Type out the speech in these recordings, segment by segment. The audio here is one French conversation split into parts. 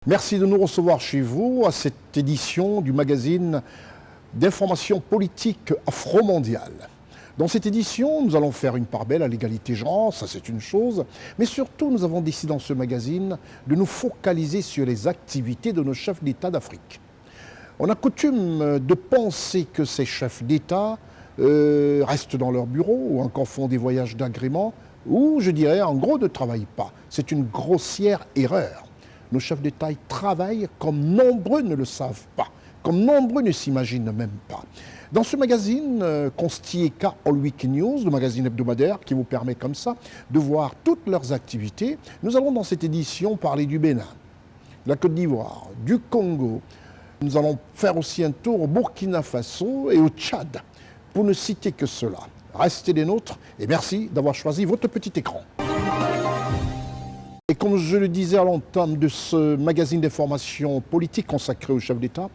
Merci de nous recevoir chez vous à cette édition du magazine d'information politique afro-mondiale. Dans cette édition, nous allons faire une part belle à l'égalité genre, ça c'est une chose, mais surtout nous avons décidé dans ce magazine de nous focaliser sur les activités de nos chefs d'État d'Afrique. On a coutume de penser que ces chefs d'État restent dans leur bureau ou encore font des voyages d'agrément ou, je dirais, en gros, ne travaillent pas. C'est une grossière erreur. Nos chefs d'État travaillent comme nombreux ne le savent pas, comme nombreux ne s'imaginent même pas. Dans ce magazine, Constieka All Week News, le magazine hebdomadaire qui vous permet comme ça de voir toutes leurs activités, nous allons dans cette édition parler du Bénin, de la Côte d'Ivoire, du Congo. Nous allons faire aussi un tour au Burkina Faso et au Tchad, pour ne citer que cela. Restez des nôtres et merci d'avoir choisi votre petit écran. Et comme je le disais à l'entame de ce magazine d'information politique consacré aux chefs d'État,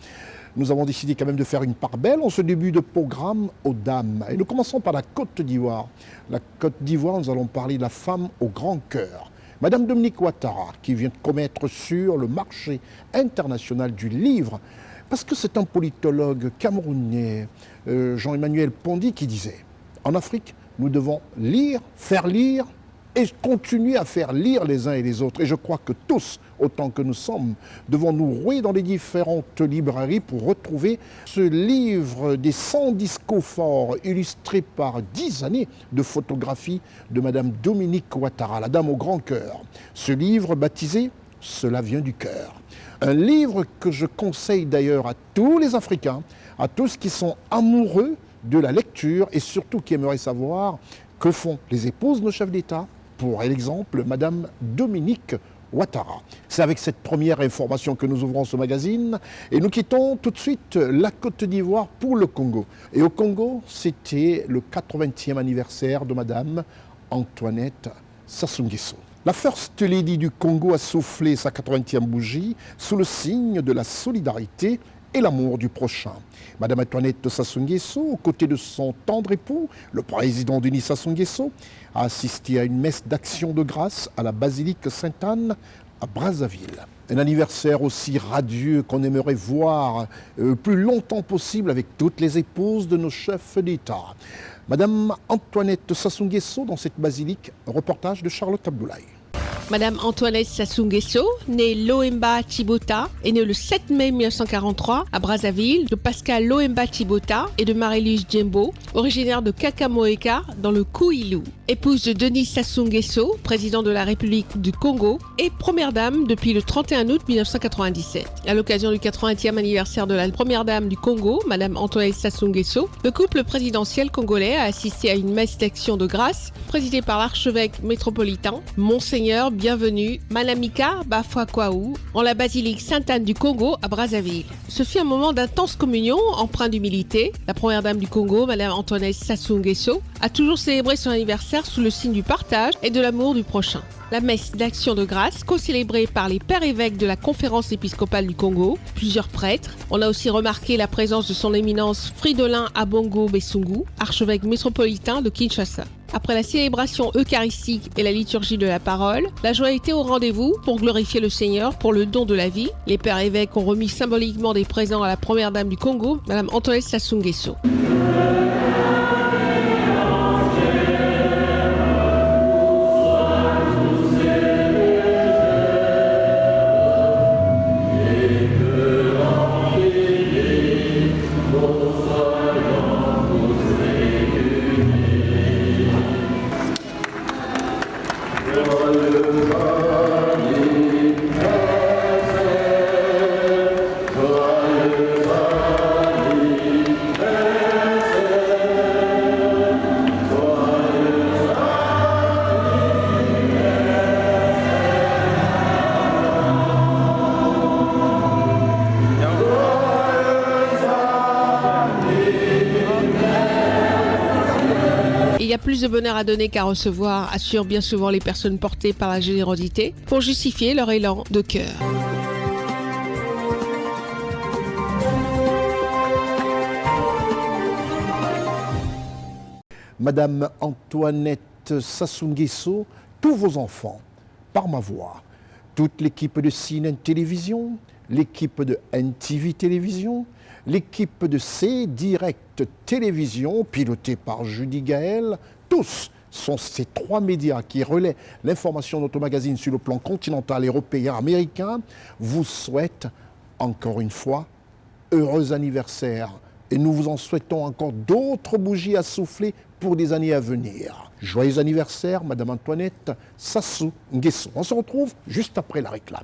nous avons décidé quand même de faire une part belle en ce début de programme aux dames. Et nous commençons par la Côte d'Ivoire. La Côte d'Ivoire, nous allons parler de la femme au grand cœur. Madame Dominique Ouattara, qui vient de commettre sur le marché international du livre, parce que c'est un politologue camerounais, Jean-Emmanuel Pondy, qui disait « En Afrique, nous devons lire, faire lire, et continuer à faire lire les uns et les autres. Et je crois que tous, autant que nous sommes, devons nous rouer dans les différentes librairies pour retrouver ce livre des 100 discours forts illustré par 10 années de photographie de Madame Dominique Ouattara, la dame au grand cœur. Ce livre baptisé « Cela vient du cœur ». Un livre que je conseille d'ailleurs à tous les Africains, à tous qui sont amoureux de la lecture et surtout qui aimeraient savoir que font les épouses de nos chefs d'État, pour l'exemple, Madame Dominique Ouattara. C'est avec cette première information que nous ouvrons ce magazine et nous quittons tout de suite la Côte d'Ivoire pour le Congo. Et au Congo, c'était le 80e anniversaire de Madame Antoinette Sassou Nguesso. La First Lady du Congo a soufflé sa 80e bougie sous le signe de la solidarité et l'amour du prochain. Madame Antoinette Sassou Nguesso, aux côtés de son tendre époux, le président d'Uni Sassou Nguesso, a assisté à une messe d'action de grâce à la basilique Sainte-Anne à Brazzaville. Un anniversaire aussi radieux qu'on aimerait voir plus longtemps possible avec toutes les épouses de nos chefs d'État. Madame Antoinette Sassou Nguesso dans cette basilique, un reportage de Charlotte Abdoulaye. Madame Antoinette Sassou Nguesso, née Loemba Tchibota, est née le 7 mai 1943 à Brazzaville de Pascal Loemba Tchibota et de Marie-Louise Djembo, originaire de Kakamoeka dans le Kouilou. Épouse de Denis Sassou Nguesso, président de la République du Congo et première dame depuis le 31 août 1997. À l'occasion du 80e anniversaire de la première dame du Congo, Madame Antoinette Sassou Nguesso, le couple présidentiel congolais a assisté à une messe d'action de grâce présidée par l'archevêque métropolitain, Monseigneur Bienvenu Manamika Bafouakwaou, en la basilique Sainte-Anne du Congo à Brazzaville. Ce fut un moment d'intense communion, empreint d'humilité. La première dame du Congo, Madame Antoinette Sassou Nguesso, a toujours célébré son anniversaire sous le signe du partage et de l'amour du prochain. La messe d'action de grâce, co-célébrée par les pères évêques de la conférence épiscopale du Congo, plusieurs prêtres. On a aussi remarqué la présence de son éminence Fridolin Abongo Bessungu, archevêque métropolitain de Kinshasa. Après la célébration eucharistique et la liturgie de la parole, la joie était au rendez-vous pour glorifier le Seigneur pour le don de la vie. Les pères évêques ont remis symboliquement des présents à la première dame du Congo, Madame Antoinette Sassou Nguesso. Il y a plus de bonheur à donner qu'à recevoir, assurent bien souvent les personnes portées par la générosité pour justifier leur élan de cœur. Madame Antoinette Sassou Nguesso, tous vos enfants, par ma voix, toute l'équipe de CNN Télévision, l'équipe de NTV Télévision, l'équipe de C-Direct Télévision, pilotée par Judy Gaël, tous sont ces trois médias qui relaient l'information de notre magazine sur le plan continental, européen, américain, vous souhaitent encore une fois heureux anniversaire. Et nous vous en souhaitons encore d'autres bougies à souffler pour des années à venir. Joyeux anniversaire, Madame Antoinette Sassou Nguesso. On se retrouve juste après la réclame.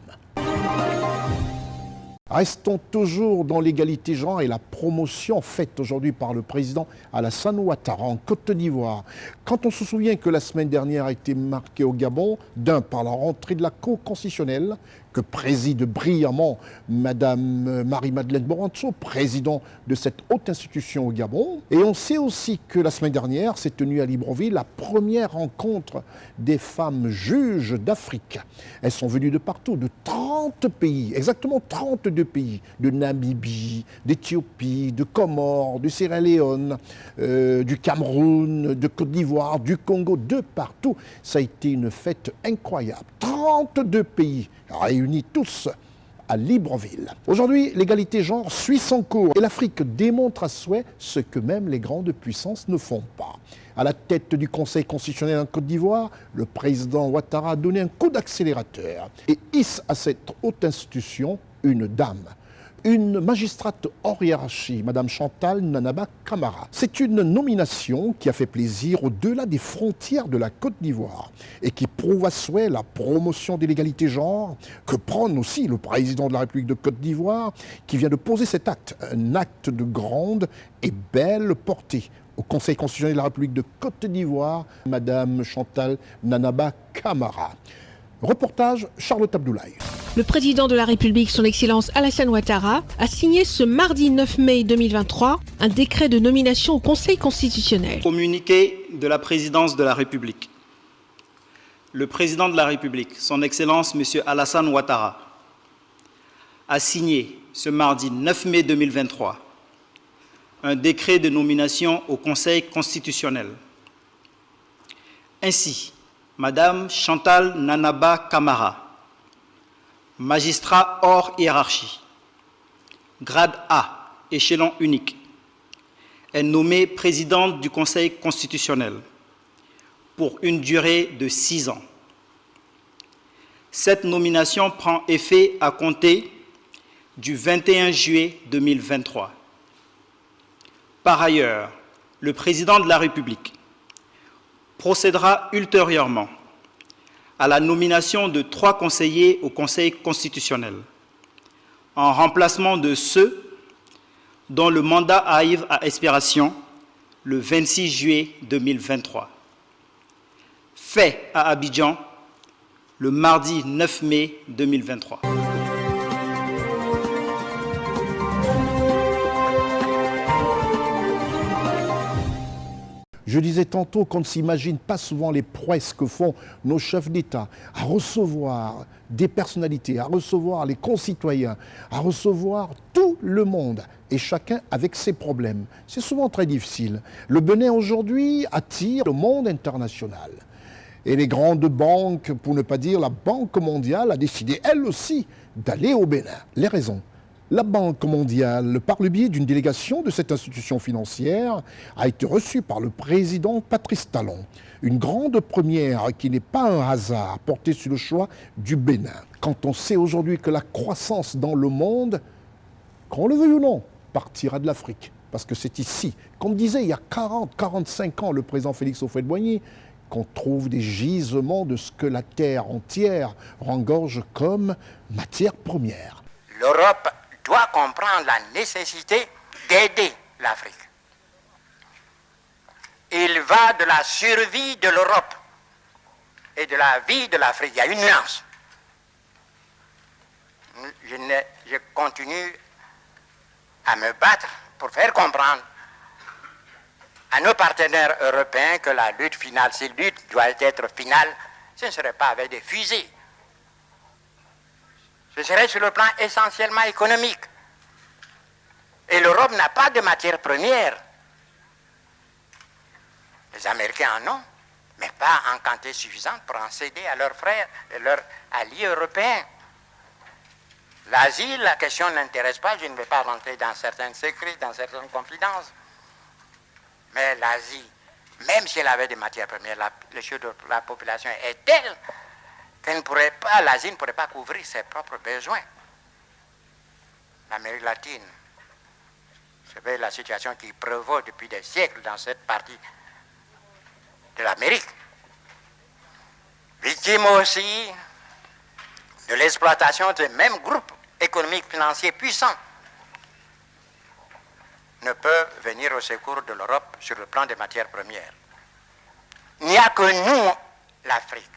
Restons toujours dans l'égalité genre et la promotion faite aujourd'hui par le président Alassane Ouattara en Côte d'Ivoire. Quand on se souvient que la semaine dernière a été marquée au Gabon, d'un par la rentrée de la Cour constitutionnelle, que préside brillamment Madame Marie-Madeleine Moranço, président de cette haute institution au Gabon. Et on sait aussi que la semaine dernière s'est tenue à Libreville la première rencontre des femmes juges d'Afrique. Elles sont venues de partout, de 30 pays, exactement 32 pays, de Namibie, d'Éthiopie, de Comores, de Sierra Leone, du Cameroun, de Côte d'Ivoire, du Congo, de partout. Ça a été une fête incroyable. 32 pays réunis tous à Libreville. Aujourd'hui, l'égalité genre suit son cours et l'Afrique démontre à souhait ce que même les grandes puissances ne font pas. À la tête du Conseil constitutionnel en Côte d'Ivoire, le président Ouattara a donné un coup d'accélérateur et hisse à cette haute institution une dame. Une magistrate hors hiérarchie, Madame Chantal Nanaba Camara. C'est une nomination qui a fait plaisir au-delà des frontières de la Côte d'Ivoire et qui prouve à souhait la promotion de l'égalité genre que prône aussi le président de la République de Côte d'Ivoire qui vient de poser cet acte, un acte de grande et belle portée. Au Conseil constitutionnel de la République de Côte d'Ivoire, Madame Chantal Nanaba Camara. Reportage Charlotte Abdoulaye. Le président de la République, son Excellence Alassane Ouattara, a signé ce mardi 9 mai 2023 un décret de nomination au Conseil constitutionnel. Communiqué de la présidence de la République. Le président de la République, son Excellence M. Alassane Ouattara, a signé ce mardi 9 mai 2023 un décret de nomination au Conseil constitutionnel. Ainsi, Madame Chantal Nanaba Camara, magistrat hors hiérarchie, grade A, échelon unique, est nommée présidente du Conseil constitutionnel pour une durée de 6 ans. Cette nomination prend effet à compter du 21 juillet 2023. Par ailleurs, le président de la République procédera ultérieurement à la nomination de 3 conseillers au Conseil constitutionnel, en remplacement de ceux dont le mandat arrive à expiration le 26 juillet 2023. Fait à Abidjan le mardi 9 mai 2023. Je disais tantôt qu'on ne s'imagine pas souvent les prouesses que font nos chefs d'État à recevoir des personnalités, à recevoir les concitoyens, à recevoir tout le monde, et chacun avec ses problèmes. C'est souvent très difficile. Le Bénin aujourd'hui attire le monde international. Et les grandes banques, pour ne pas dire la Banque mondiale, a décidé elle aussi d'aller au Bénin. Les raisons. La Banque mondiale, par le biais d'une délégation de cette institution financière, a été reçue par le président Patrice Talon. Une grande première qui n'est pas un hasard portée sur le choix du Bénin. Quand on sait aujourd'hui que la croissance dans le monde, qu'on le veuille ou non, partira de l'Afrique. Parce que c'est ici, comme disait il y a 40-45 ans le président Félix Houphouët-Boigny, qu'on trouve des gisements de ce que la terre entière regorge comme matière première. L'Europe doit comprendre la nécessité d'aider l'Afrique. Il va de la survie de l'Europe et de la vie de l'Afrique. Il y a une nuance. Je continue à me battre pour faire comprendre à nos partenaires européens que la lutte finale, si lutte doit être finale, ce ne serait pas avec des fusées. Ce serait sur le plan essentiellement économique. Et l'Europe n'a pas de matières premières. Les Américains en ont. mais pas en quantité suffisante pour en céder à leurs frères et leurs alliés européens. L'Asie, la question n'intéresse pas, je ne vais pas rentrer dans certains secrets, dans certaines confidences. Mais l'Asie, même si elle avait des matières premières, le chiffre de la population est tel qu'elle ne pourrait pas, l'Asie ne pourrait pas couvrir ses propres besoins. L'Amérique latine, c'est la situation qui prévaut depuis des siècles dans cette partie de l'Amérique. Victime aussi de l'exploitation de mêmes groupes économiques financiers puissants ne peuvent venir au secours de l'Europe sur le plan des matières premières. Il n'y a que nous, l'Afrique,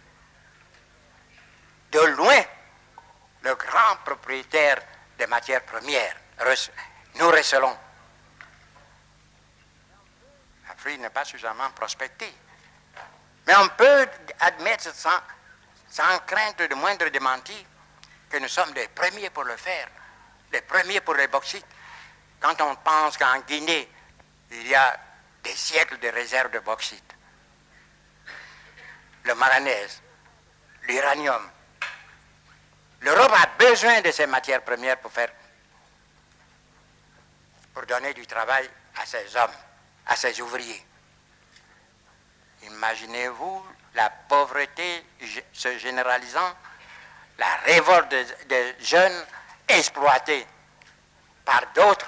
de loin, le grand propriétaire des matières premières. Nous recelons. L'Afrique n'est pas suffisamment prospectée. Mais on peut admettre sans crainte de moindre démenti que nous sommes les premiers pour le faire, les premiers pour les bauxites. Quand on pense qu'en Guinée, il y a des siècles de réserves de bauxite, le manganèse, l'uranium, l'Europe a besoin de ces matières premières pour donner du travail à ses hommes, à ses ouvriers. Imaginez-vous la pauvreté se généralisant, la révolte des jeunes exploités par d'autres.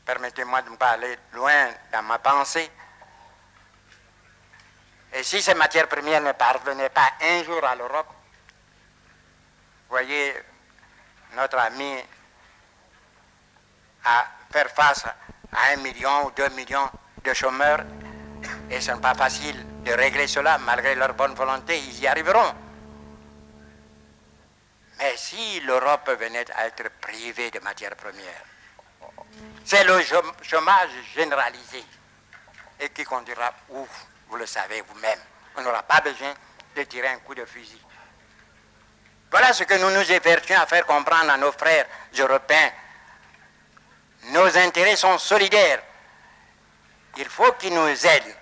Permettez-moi de ne pas aller loin dans ma pensée. Et si ces matières premières ne parvenaient pas un jour à l'Europe, voyez, notre ami à faire face à 1 million ou 2 millions de chômeurs, et ce n'est pas facile de régler cela malgré leur bonne volonté, ils y arriveront. Mais si l'Europe venait à être privée de matières premières, c'est le chômage généralisé et qui conduira où, vous le savez vous-même. On n'aura pas besoin de tirer un coup de fusil. Voilà ce que nous nous efforçons à faire comprendre à nos frères européens. Nos intérêts sont solidaires. Il faut qu'ils nous aident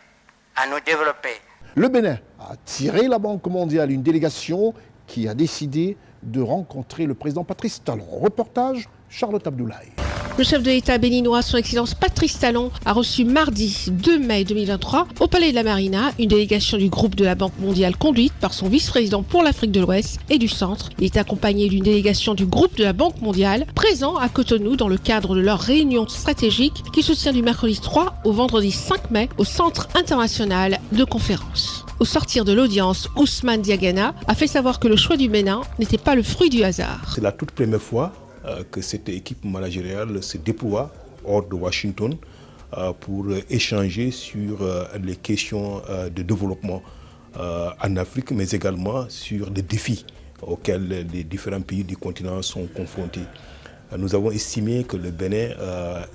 à nous développer. Le Bénin a attiré la Banque mondiale, une délégation qui a décidé de rencontrer le président Patrice Talon. Reportage, Charlotte Abdoulaye. Le chef de l'État béninois, son Excellence Patrice Talon, a reçu mardi 2 mai 2023 au Palais de la Marina une délégation du groupe de la Banque mondiale conduite par son vice-président pour l'Afrique de l'Ouest et du Centre. Il est accompagné d'une délégation du groupe de la Banque mondiale présent à Cotonou dans le cadre de leur réunion stratégique qui se tient du mercredi 3 au vendredi 5 mai au Centre international de conférences. Au sortir de l'audience, Ousmane Diagana a fait savoir que le choix du Bénin n'était pas le fruit du hasard. C'est la toute première fois que cette équipe managériale se déploie hors de Washington pour échanger sur les questions de développement en Afrique, mais également sur les défis auxquels les différents pays du continent sont confrontés. Nous avons estimé que le Bénin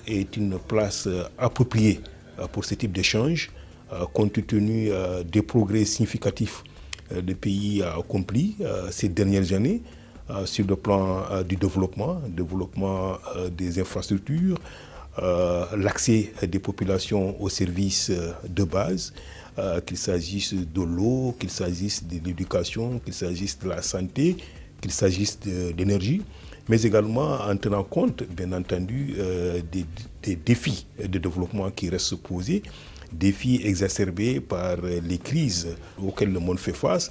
est une place appropriée pour ce type d'échange, compte tenu des progrès significatifs le pays a accomplis ces dernières années sur le plan du développement des infrastructures, l'accès des populations aux services de base, qu'il s'agisse de l'eau, qu'il s'agisse de l'éducation, qu'il s'agisse de la santé, qu'il s'agisse d'énergie, mais également en tenant compte, bien entendu, des défis de développement qui restent posés, défis exacerbés par les crises auxquelles le monde fait face,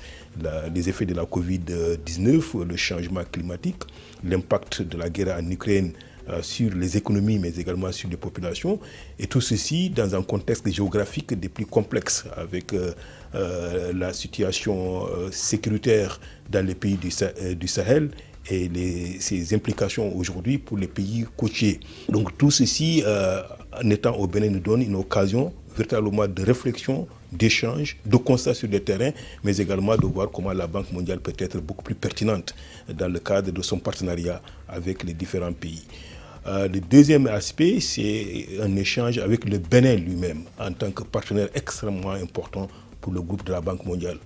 les effets de la Covid-19, le changement climatique, l'impact de la guerre en Ukraine sur les économies, mais également sur les populations, et tout ceci dans un contexte géographique des plus complexes, avec la situation sécuritaire dans les pays du Sahel et ses implications aujourd'hui pour les pays côtiers. Donc tout ceci, en étant au Bénin, nous donne une occasion véritablement de réflexion, d'échange, de constat sur le terrain, mais également de voir comment la Banque mondiale peut être beaucoup plus pertinente dans le cadre de son partenariat avec les différents pays. Le deuxième aspect, c'est un échange avec le Bénin lui-même, en tant que partenaire extrêmement important pour le groupe de la Banque mondiale.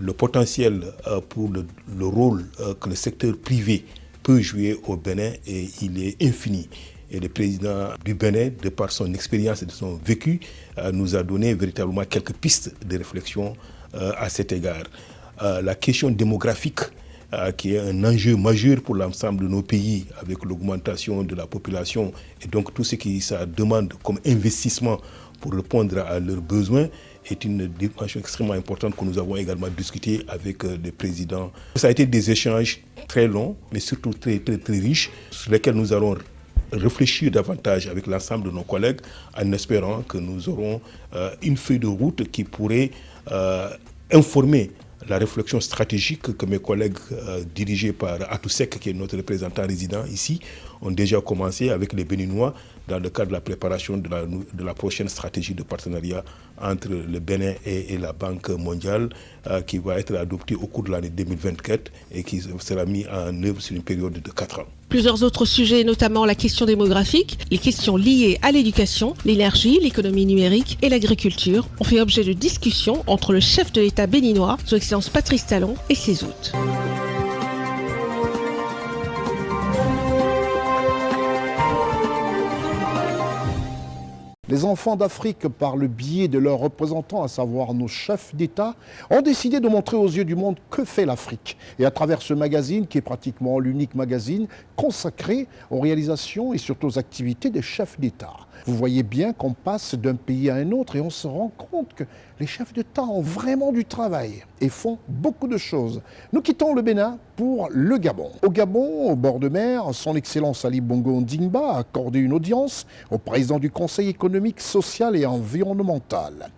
Le potentiel pour le rôle que le secteur privé peut jouer au Bénin, il est infini. Et le président du Bénin, de par son expérience et de son vécu, nous a donné véritablement quelques pistes de réflexion à cet égard. La question démographique, qui est un enjeu majeur pour l'ensemble de nos pays, avec l'augmentation de la population et donc tout ce qui ça demande comme investissement pour répondre à leurs besoins, est une dimension extrêmement importante que nous avons également discuté avec le président. Ça a été des échanges très longs, mais surtout très riches, sur lesquels nous allons réfléchir davantage avec l'ensemble de nos collègues, en espérant que nous aurons une feuille de route qui pourrait informer la réflexion stratégique que mes collègues dirigés par Atousek, qui est notre représentant résident ici, ont déjà commencé avec les Béninois dans le cadre de la préparation de la prochaine stratégie de partenariat entre le Bénin et la Banque mondiale, qui va être adoptée au cours de l'année 2024 et qui sera mise en œuvre sur une période de 4 ans. Plusieurs autres sujets, notamment la question démographique, les questions liées à l'éducation, l'énergie, l'économie numérique et l'agriculture, ont fait objet de discussions entre le chef de l'État béninois, Son Excellence Patrice Talon, et ses hôtes. Les enfants d'Afrique, par le biais de leurs représentants, à savoir nos chefs d'État, ont décidé de montrer aux yeux du monde que fait l'Afrique. Et à travers ce magazine, qui est pratiquement l'unique magazine consacré aux réalisations et surtout aux activités des chefs d'État. Vous voyez bien qu'on passe d'un pays à un autre et on se rend compte que les chefs d'État ont vraiment du travail et font beaucoup de choses. Nous quittons le Bénin pour le Gabon. Au Gabon, au bord de mer, son Excellence Ali Bongo Ondimba a accordé une audience au président du Conseil économique, social et environnemental.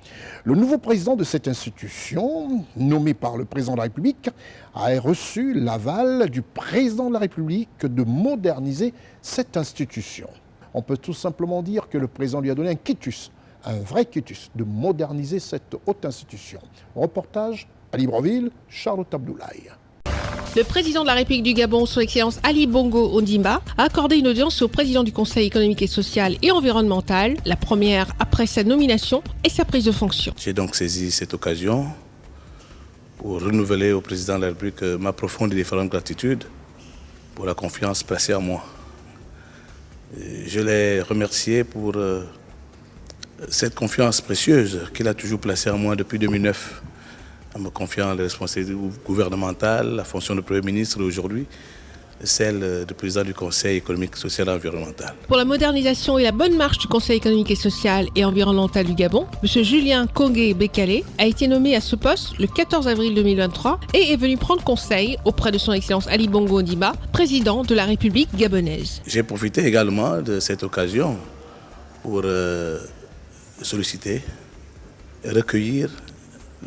Le nouveau président de cette institution, nommé par le président de la République, a reçu l'aval du président de la République de moderniser cette institution. On peut tout simplement dire que le président lui a donné un vrai quitus, de moderniser cette haute institution. Reportage à Libreville, Charlotte Abdoulaye. Le président de la République du Gabon, Son Excellence Ali Bongo Ondimba, a accordé une audience au président du Conseil économique et social et environnemental, la première après sa nomination et sa prise de fonction. J'ai donc saisi cette occasion pour renouveler au président de la République ma profonde et différente gratitude pour la confiance placée en moi. Je l'ai remercié pour cette confiance précieuse qu'il a toujours placée en moi depuis 2009, en me confiant les responsabilités gouvernementales, la fonction de Premier ministre et aujourd'hui celle de président du Conseil économique, social et environnemental. Pour la modernisation et la bonne marche du Conseil économique et social et environnemental du Gabon, M. Julien Kongé Bekale a été nommé à ce poste le 14 avril 2023 et est venu prendre conseil auprès de son Excellence Ali Bongo Ondimba, président de la République gabonaise. J'ai profité également de cette occasion pour solliciter et recueillir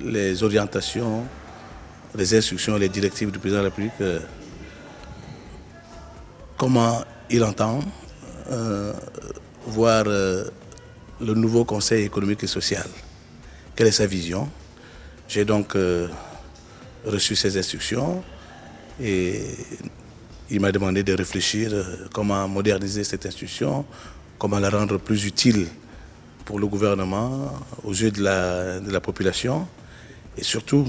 les orientations, les instructions, les directives du président de la République, comment il entend voir le nouveau Conseil économique et social. Quelle est sa vision? J'ai donc reçu ces instructions et il m'a demandé de réfléchir comment moderniser cette institution, comment la rendre plus utile pour le gouvernement, aux yeux de la population et surtout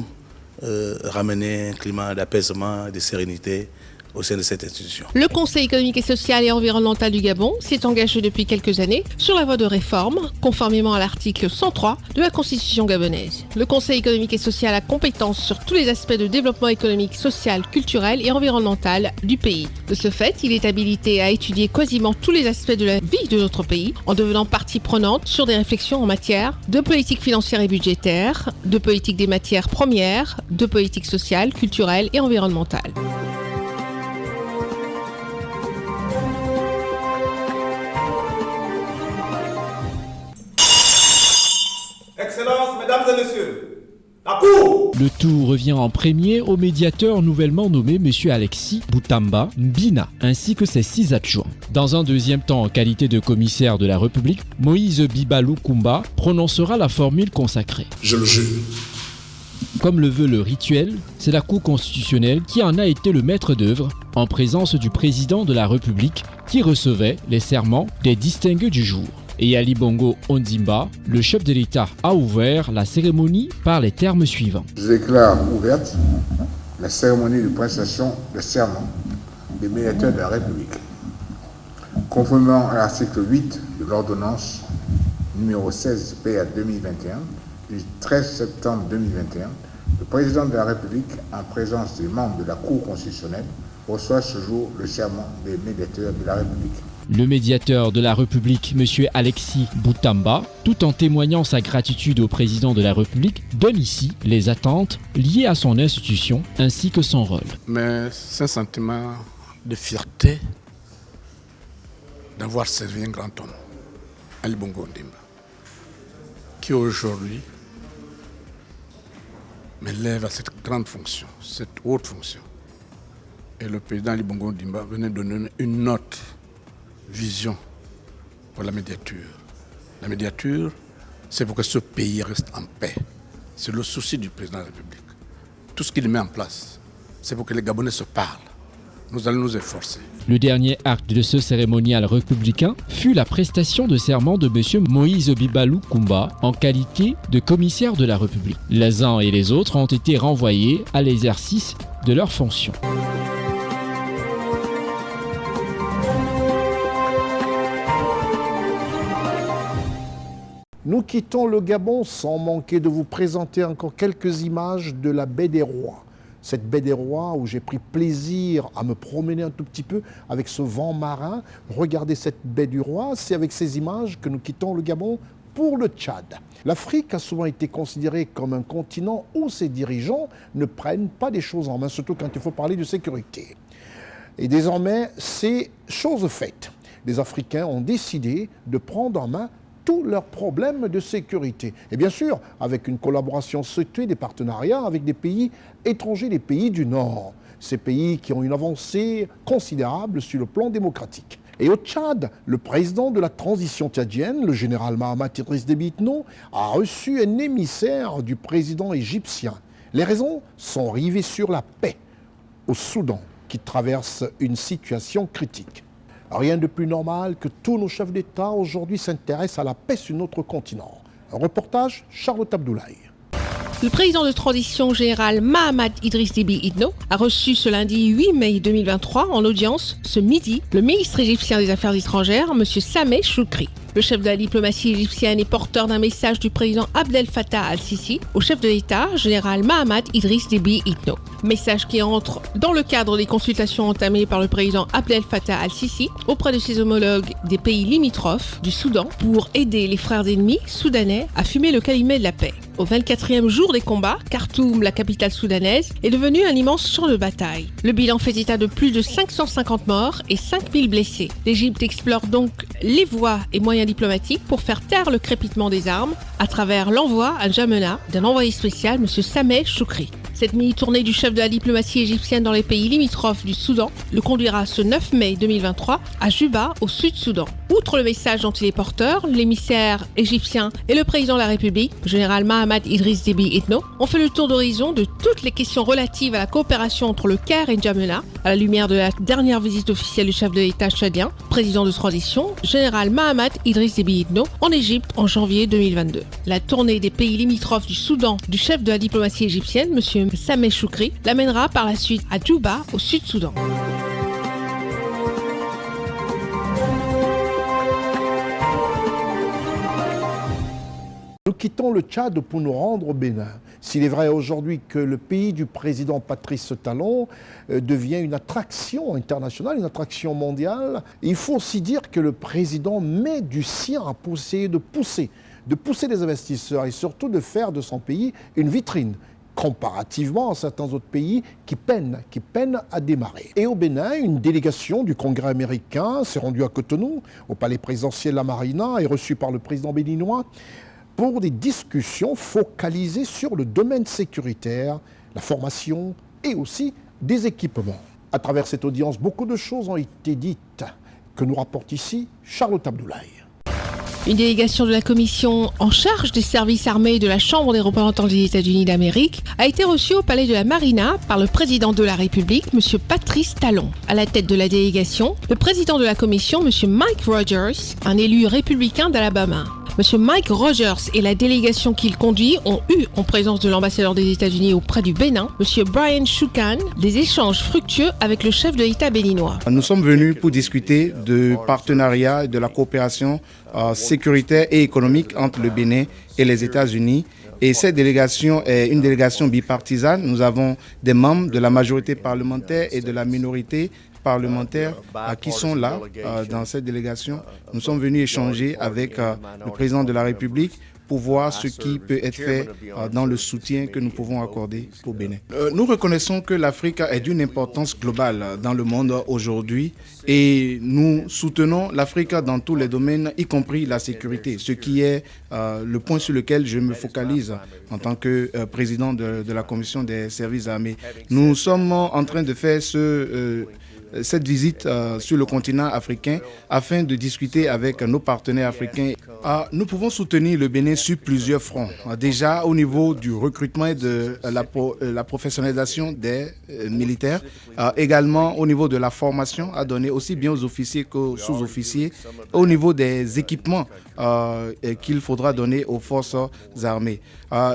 ramener un climat d'apaisement et de sérénité au sein de cette institution. Le Conseil économique et social et environnemental du Gabon s'est engagé depuis quelques années sur la voie de réforme, conformément à l'article 103 de la Constitution gabonaise. Le Conseil économique et social a compétence sur tous les aspects de développement économique, social, culturel et environnemental du pays. De ce fait, il est habilité à étudier quasiment tous les aspects de la vie de notre pays en devenant partie prenante sur des réflexions en matière de politique financière et budgétaire, de politique des matières premières, de politique sociale, culturelle et environnementale. Excellences, mesdames et messieurs, la Cour! Le tout revient en premier au médiateur nouvellement nommé M. Alexis Boutamba Mbina, ainsi que ses 6 adjoints. Dans un deuxième temps, en qualité de commissaire de la République, Moïse Bibalou Koumba prononcera la formule consacrée. Je le jure. Comme le veut le rituel, c'est la Cour constitutionnelle qui en a été le maître d'œuvre, en présence du président de la République qui recevait les serments des distingués du jour. Et Ali Bongo Ondimba, le chef de l'État, a ouvert la cérémonie par les termes suivants. Je déclare ouverte la cérémonie de prestation de serment des médiateurs de la République. Conformément à l'article 8 de l'ordonnance numéro 16 PA 2021 du 13 septembre 2021, le président de la République, en présence des membres de la Cour constitutionnelle, reçoit ce jour le serment des médiateurs de la République. Le médiateur de la République, M. Alexis Boutamba, tout en témoignant sa gratitude au président de la République, donne ici les attentes liées à son institution ainsi que son rôle. Mais c'est un sentiment de fierté d'avoir servi un grand homme, Ali Bongo Ondimba, qui aujourd'hui m'élève à cette grande fonction, cette haute fonction. Et le président Ali Bongo Ondimba venait donner une autre vision pour la médiature. La médiature, c'est pour que ce pays reste en paix. C'est le souci du président de la République. Tout ce qu'il met en place, c'est pour que les Gabonais se parlent. Nous allons nous efforcer. Le dernier acte de ce cérémonial républicain fut la prestation de serment de M. Moïse Obibalou Koumba en qualité de commissaire de la République. Les uns et les autres ont été renvoyés à l'exercice de leurs fonctions. Nous quittons le Gabon sans manquer de vous présenter encore quelques images de la baie des Rois. Cette baie des Rois où j'ai pris plaisir à me promener un tout petit peu avec ce vent marin. Regardez cette baie du Roi, c'est avec ces images que nous quittons le Gabon pour le Tchad. L'Afrique a souvent été considérée comme un continent où ses dirigeants ne prennent pas des choses en main, surtout quand il faut parler de sécurité. Et désormais, c'est chose faite. Les Africains ont décidé de prendre en main tous leurs problèmes de sécurité. Et bien sûr, avec une collaboration souhaitée, des partenariats avec des pays étrangers, des pays du Nord. Ces pays qui ont une avancée considérable sur le plan démocratique. Et au Tchad, le président de la transition tchadienne, le général Mahamat Idriss Déby Itno, a reçu un émissaire du président égyptien. Les raisons sont rivées sur la paix au Soudan, qui traverse une situation critique. Rien de plus normal que tous nos chefs d'État aujourd'hui s'intéressent à la paix sur notre continent. Un reportage, Charlotte Abdoulaye. Le président de transition général Mahamat Idriss Déby Itno a reçu ce lundi 8 mai 2023 en audience ce midi le ministre égyptien des Affaires étrangères, M. Sameh Choukri. Le chef de la diplomatie égyptienne est porteur d'un message du président Abdel Fattah al-Sisi au chef de l'État, général Mahamat Idriss Déby Itno. Message qui entre dans le cadre des consultations entamées par le président Abdel Fattah al-Sisi auprès de ses homologues des pays limitrophes du Soudan pour aider les frères ennemis soudanais à fumer le calumet de la paix. Au 24e jour des combats, Khartoum, la capitale soudanaise, est devenue un immense champ de bataille. Le bilan fait état de plus de 550 morts et 5000 blessés. L'Égypte explore donc les voies et moyens diplomatiques pour faire taire le crépitement des armes à travers l'envoi à N'Djamena d'un envoyé spécial, M. Sameh Choukri. Cette mini-tournée du chef de la diplomatie égyptienne dans les pays limitrophes du Soudan le conduira ce 9 mai 2023 à Juba, au Sud-Soudan. Outre le message dont il est porteur, l'émissaire égyptien et le président de la République, le général Mahamat Idriss Déby Itno, ont fait le tour d'horizon de toutes les questions relatives à la coopération entre le Caire et N'Djamena, à la lumière de la dernière visite officielle du chef de l'État tchadien, président de transition, général Mahamat Idriss Déby Itno, en Égypte en janvier 2022. La tournée des pays limitrophes du Soudan du chef de la diplomatie égyptienne, M. Sameh Choukri, l'amènera par la suite à Djouba, au Sud-Soudan. Nous quittons le Tchad pour nous rendre au Bénin. S'il est vrai aujourd'hui que le pays du président Patrice Talon devient une attraction internationale, une attraction mondiale, il faut aussi dire que le président met du sien à essayer de pousser les investisseurs et surtout de faire de son pays une vitrine, comparativement à certains autres pays qui peinent à démarrer. Et au Bénin, une délégation du Congrès américain s'est rendue à Cotonou, au palais présidentiel La Marina, et reçue par le président béninois, pour des discussions focalisées sur le domaine sécuritaire, la formation et aussi des équipements. À travers cette audience, beaucoup de choses ont été dites, que nous rapporte ici Charlotte Abdoulaye. Une délégation de la commission en charge des services armés de la Chambre des représentants des États-Unis d'Amérique a été reçue au palais de la Marina par le président de la République, M. Patrice Talon. À la tête de la délégation, le président de la commission, M. Mike Rogers, un élu républicain d'Alabama. M. Mike Rogers et la délégation qu'il conduit ont eu, en présence de l'ambassadeur des États-Unis auprès du Bénin, M. Brian Choukan, des échanges fructueux avec le chef de l'État béninois. Nous sommes venus pour discuter de partenariat et de la coopération sécuritaire et économique entre le Bénin et les États-Unis Et cette délégation est une délégation bipartisane. Nous avons des membres de la majorité parlementaire et de la minorité parlementaires qui sont là dans cette délégation. Nous sommes venus échanger avec le président de la République pour voir ce qui peut être fait dans le soutien que nous pouvons accorder au Bénin. Nous reconnaissons que l'Afrique est d'une importance globale dans le monde aujourd'hui et nous soutenons l'Afrique dans tous les domaines, y compris la sécurité, ce qui est le point sur lequel je me focalise en tant que président de la Commission des services armés. Nous sommes en train de faire cette visite sur le continent africain afin de discuter avec nos partenaires africains. Nous pouvons soutenir le Bénin sur plusieurs fronts. Déjà au niveau du recrutement et de la professionnalisation des militaires, également au niveau de la formation à donner aussi bien aux officiers qu'aux sous-officiers, au niveau des équipements qu'il faudra donner aux forces armées.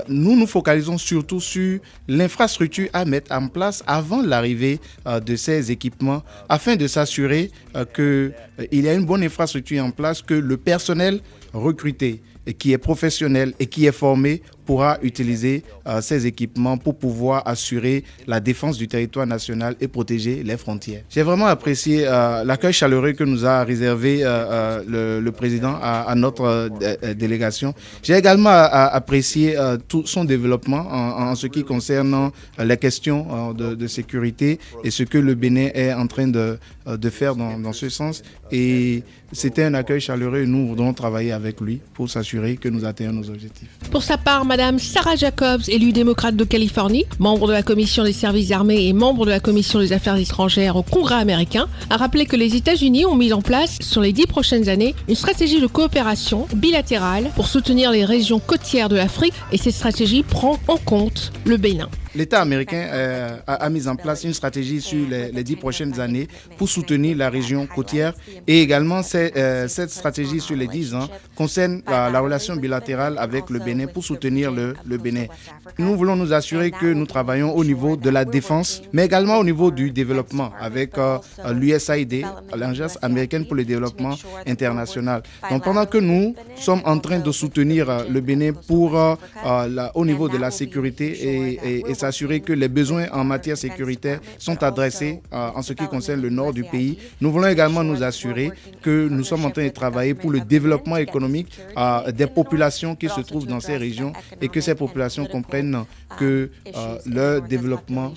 Nous nous focalisons surtout sur l'infrastructure à mettre en place avant l'arrivée de ces équipements afin de s'assurer qu'il y a une bonne infrastructure en place, que le personnel recruté et qui est professionnel et qui est formé pourra utiliser ces équipements pour pouvoir assurer la défense du territoire national et protéger les frontières. J'ai vraiment apprécié l'accueil chaleureux que nous a réservé le président à notre délégation. J'ai également apprécié tout son développement en ce qui concerne les questions de sécurité et ce que le Bénin est en train de faire dans ce sens. Et c'était un accueil chaleureux et nous voudrons travailler avec lui pour s'assurer que nous atteignons nos objectifs. Pour sa part, Madame Sarah Jacobs, élue démocrate de Californie, membre de la Commission des services armés et membre de la Commission des affaires étrangères au Congrès américain, a rappelé que les États-Unis ont mis en place, sur les 10 prochaines années, une stratégie de coopération bilatérale pour soutenir les régions côtières de l'Afrique et cette stratégie prend en compte le Bénin. L'État américain a mis en place une stratégie sur les 10 prochaines années pour soutenir la région côtière et également cette stratégie sur les 10 ans concerne la relation bilatérale avec le Bénin pour soutenir le Bénin. Nous voulons nous assurer que nous travaillons au niveau de la défense mais également au niveau du développement avec l'USAID, l'Agence américaine pour le développement international. Donc pendant que nous sommes en train de soutenir le Bénin au niveau de la sécurité et s'assurer que les besoins en matière sécuritaire sont adressés en ce qui concerne le nord du pays. Nous voulons également nous assurer que nous sommes en train de travailler pour le développement économique des populations qui se trouvent dans ces régions et que ces populations comprennent que leur développement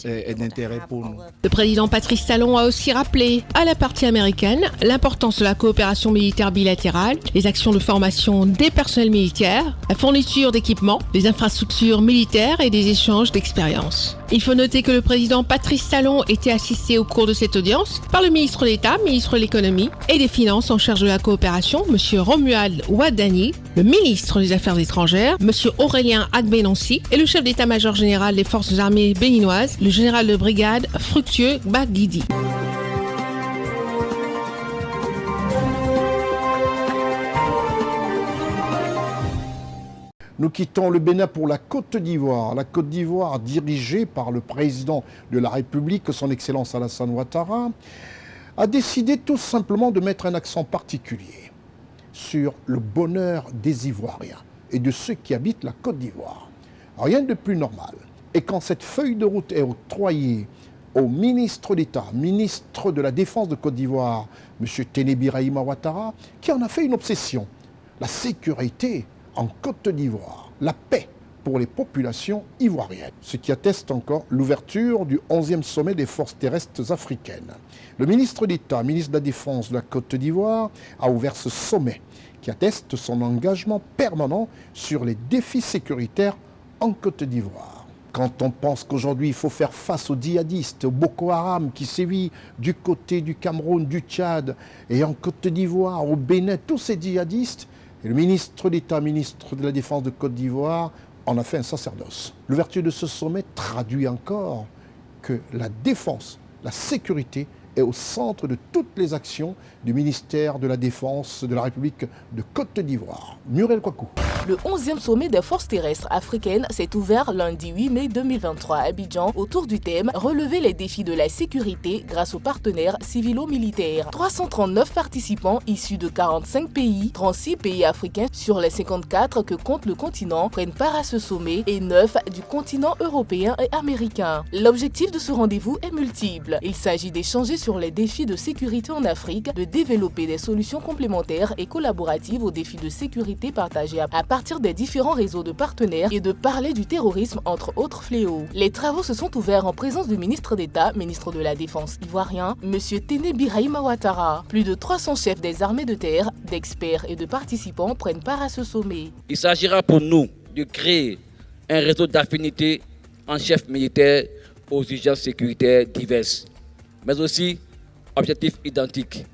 est d'intérêt pour nous. Le président Patrice Talon a aussi rappelé à la partie américaine l'importance de la coopération militaire bilatérale, les actions de formation des personnels militaires, la fourniture d'équipements, les infrastructures militaires et des échanges d'expérience. Il faut noter que le président Patrice Talon était assisté au cours de cette audience par le ministre d'État, ministre de l'économie et des Finances en charge de la coopération, M. Romuald Wadani, le ministre des Affaires étrangères, M. Aurélien Agbenonsi et le chef d'état-major général des forces armées béninoises, le général de brigade Fructueux Baguidi. Nous quittons le Bénin pour la Côte d'Ivoire. La Côte d'Ivoire, dirigée par le président de la République, son Excellence Alassane Ouattara, a décidé tout simplement de mettre un accent particulier sur le bonheur des Ivoiriens et de ceux qui habitent la Côte d'Ivoire. Rien de plus normal. Et quand cette feuille de route est octroyée au ministre d'État, ministre de la Défense de Côte d'Ivoire, M. Téné Birahima Ouattara, qui en a fait une obsession, la sécurité en Côte d'Ivoire, la paix pour les populations ivoiriennes, ce qui atteste encore l'ouverture du 11e sommet des forces terrestres africaines. Le ministre d'État, ministre de la Défense de la Côte d'Ivoire, a ouvert ce sommet qui atteste son engagement permanent sur les défis sécuritaires en Côte d'Ivoire. Quand on pense qu'aujourd'hui il faut faire face aux djihadistes, au Boko Haram qui sévit du côté du Cameroun, du Tchad et en Côte d'Ivoire, au Bénin, tous ces djihadistes, et le ministre d'État, ministre de la Défense de Côte d'Ivoire, en a fait un sacerdoce. L'ouverture de ce sommet traduit encore que la défense, la sécurité est au centre de toutes les actions du ministère de la Défense de la République de Côte d'Ivoire. Muriel Kouakou. Le 11e sommet des forces terrestres africaines s'est ouvert lundi 8 mai 2023 à Abidjan autour du thème « Relever les défis de la sécurité grâce aux partenaires civilo-militaires ». 339 participants issus de 45 pays, 36 pays africains sur les 54 que compte le continent prennent part à ce sommet et 9 du continent européen et américain. L'objectif de ce rendez-vous est multiple. Il s'agit d'échanger sur les défis de sécurité en Afrique, de développer des solutions complémentaires et collaboratives aux défis de sécurité partagés à partir des différents réseaux de partenaires et de parler du terrorisme entre autres fléaux. Les travaux se sont ouverts en présence du ministre d'État, ministre de la Défense ivoirien, M. Téné Birahima Ouattara. Plus de 300 chefs des armées de terre, d'experts et de participants prennent part à ce sommet. Il s'agira pour nous de créer un réseau d'affinités en chefs militaires aux urgences sécuritaires diverses, mais aussi objectifs identiques,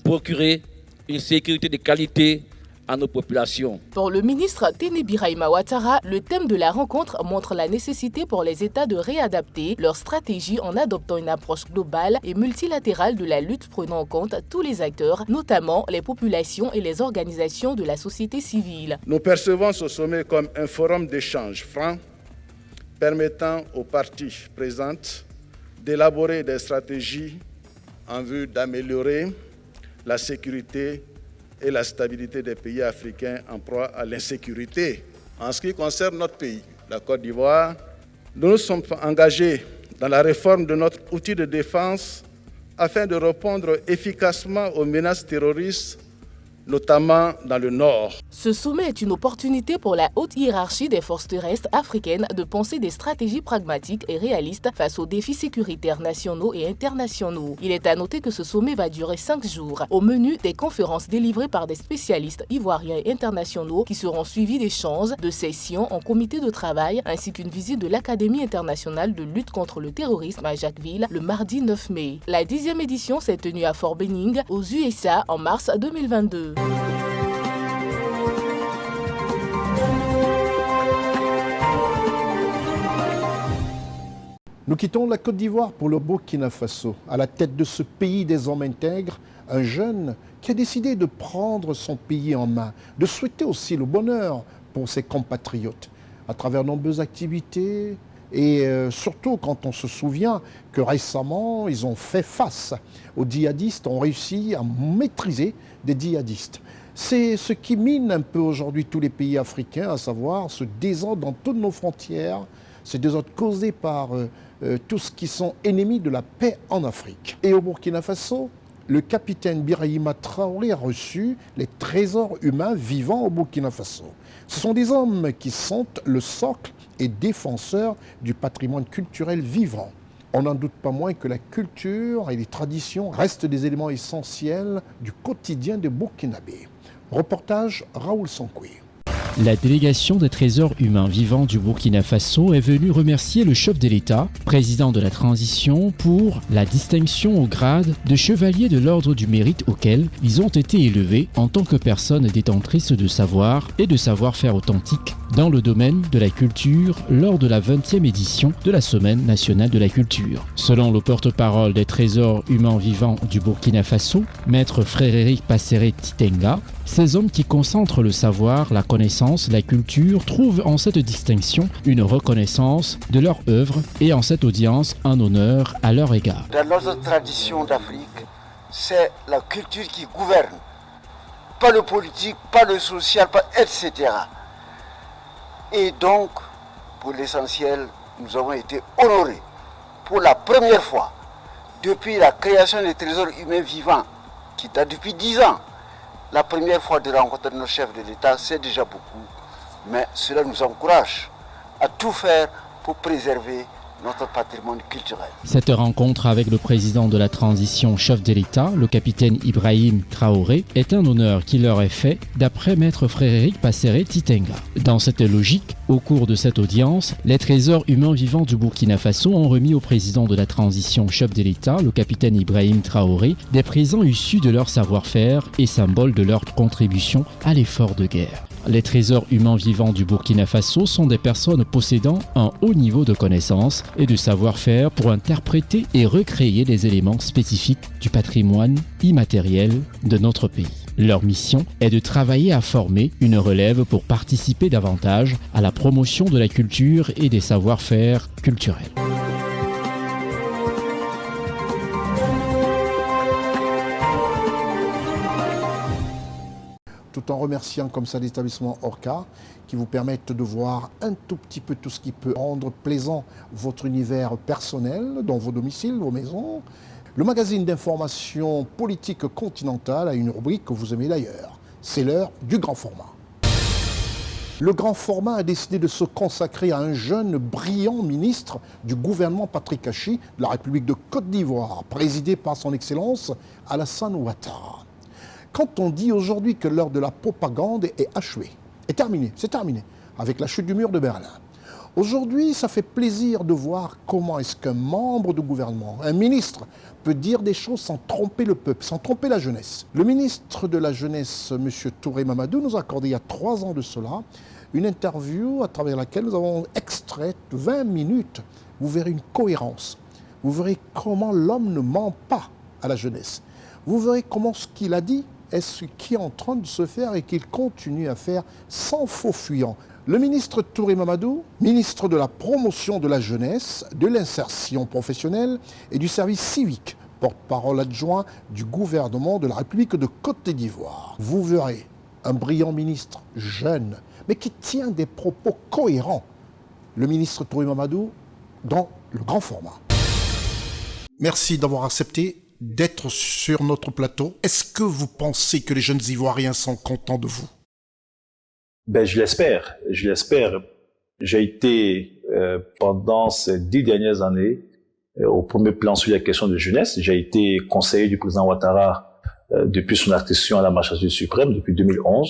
procurer une sécurité de qualité à nos populations. Pour le ministre Téné Birahima Ouattara, le thème de la rencontre montre la nécessité pour les États de réadapter leur stratégie en adoptant une approche globale et multilatérale de la lutte prenant en compte tous les acteurs, notamment les populations et les organisations de la société civile. Nous percevons ce sommet comme un forum d'échange franc permettant aux parties présentes d'élaborer des stratégies en vue d'améliorer la sécurité et la stabilité des pays africains en proie à l'insécurité. En ce qui concerne notre pays, la Côte d'Ivoire, nous nous sommes engagés dans la réforme de notre outil de défense afin de répondre efficacement aux menaces terroristes, notamment dans le Nord. Ce sommet est une opportunité pour la haute hiérarchie des forces terrestres africaines de penser des stratégies pragmatiques et réalistes face aux défis sécuritaires nationaux et internationaux. Il est à noter que ce sommet va durer 5 jours. Au menu, des conférences délivrées par des spécialistes ivoiriens et internationaux qui seront suivies d'échanges, de sessions en comité de travail ainsi qu'une visite de l'Académie internationale de lutte contre le terrorisme à Jacquesville le mardi 9 mai. La 10e édition s'est tenue à Fort Benning, aux USA, en mars 2022. Nous quittons la Côte d'Ivoire pour le Burkina Faso. À la tête de ce pays des hommes intègres, un jeune qui a décidé de prendre son pays en main, de souhaiter aussi le bonheur pour ses compatriotes à travers de nombreuses activités et surtout quand on se souvient que récemment ils ont fait face aux djihadistes, ont réussi à maîtriser des djihadistes. C'est ce qui mine un peu aujourd'hui tous les pays africains, à savoir ce désordre dans toutes nos frontières, ce désordre causé par tous qui sont ennemis de la paix en Afrique. Et au Burkina Faso, le capitaine Birahima Traoré a reçu les trésors humains vivants au Burkina Faso. Ce sont des hommes qui sont le socle et défenseurs du patrimoine culturel vivant. On n'en doute pas moins que la culture et les traditions restent des éléments essentiels du quotidien des Burkinabés. Reportage Raoul Sankoué. La délégation des trésors humains vivants du Burkina Faso est venue remercier le chef de l'État, président de la transition, pour la distinction au grade de chevalier de l'ordre du mérite auquel ils ont été élevés en tant que personnes détentrices de savoir et de savoir-faire authentique dans le domaine de la culture lors de la 20e édition de la Semaine nationale de la culture. Selon le porte-parole des trésors humains vivants du Burkina Faso, maître Frédéric Passeret Titenga, ces hommes qui concentrent le savoir, la connaissance, la culture trouvent en cette distinction une reconnaissance de leur œuvre et en cette audience un honneur à leur égard. Dans notre tradition d'Afrique, c'est la culture qui gouverne, pas le politique, pas le social, etc. Et donc, pour l'essentiel, nous avons été honorés pour la première fois depuis la création des trésors humains vivants, qui date depuis 10 ans. La première fois de rencontrer nos chefs de l'État, c'est déjà beaucoup, mais cela nous encourage à tout faire pour préserver notre patrimoine culturel. Cette rencontre avec le président de la transition chef de l'État, le capitaine Ibrahim Traoré, est un honneur qui leur est fait d'après maître Frédéric Passeret Titenga. Dans cette logique, au cours de cette audience, les trésors humains vivants du Burkina Faso ont remis au président de la transition chef de l'État, le capitaine Ibrahim Traoré, des présents issus de leur savoir-faire et symboles de leur contribution à l'effort de guerre. Les trésors humains vivants du Burkina Faso sont des personnes possédant un haut niveau de connaissances et de savoir-faire pour interpréter et recréer les éléments spécifiques du patrimoine immatériel de notre pays. Leur mission est de travailler à former une relève pour participer davantage à la promotion de la culture et des savoir-faire culturels. Tout en remerciant comme ça l'établissement Orca qui vous permettent de voir un tout petit peu tout ce qui peut rendre plaisant votre univers personnel dans vos domiciles, vos maisons. Le magazine d'information politique continentale a une rubrique que vous aimez d'ailleurs. C'est l'heure du grand format. Le grand format a décidé de se consacrer à un jeune brillant ministre du gouvernement Patrick Achi de la République de Côte d'Ivoire, présidé par son Excellence Alassane Ouattara. Quand on dit aujourd'hui que l'heure de la propagande est achevée, est terminée, c'est terminé, avec la chute du mur de Berlin. Aujourd'hui, ça fait plaisir de voir comment est-ce qu'un membre du gouvernement, un ministre, peut dire des choses sans tromper le peuple, sans tromper la jeunesse. Le ministre de la Jeunesse, M. Touré Mamadou, nous a accordé il y a 3 ans de cela une interview à travers laquelle nous avons extrait 20 minutes. Vous verrez une cohérence. Vous verrez comment l'homme ne ment pas à la jeunesse. Vous verrez comment ce qu'il a dit est ce qui est en train de se faire et qu'il continue à faire sans faux fuyant. Le ministre Touré Mamadou, ministre de la promotion de la jeunesse, de l'insertion professionnelle et du service civique, porte-parole adjoint du gouvernement de la République de Côte d'Ivoire. Vous verrez un brillant ministre jeune, mais qui tient des propos cohérents. Le ministre Touré Mamadou dans le grand format. Merci d'avoir accepté d'être sur notre plateau. Est-ce que vous pensez que les jeunes Ivoiriens sont contents de vous? Je l'espère. J'ai été, pendant ces 10 dernières années, au premier plan sur les questions de jeunesse. J'ai été conseiller du président Ouattara depuis son accession à la magistrature suprême, depuis 2011.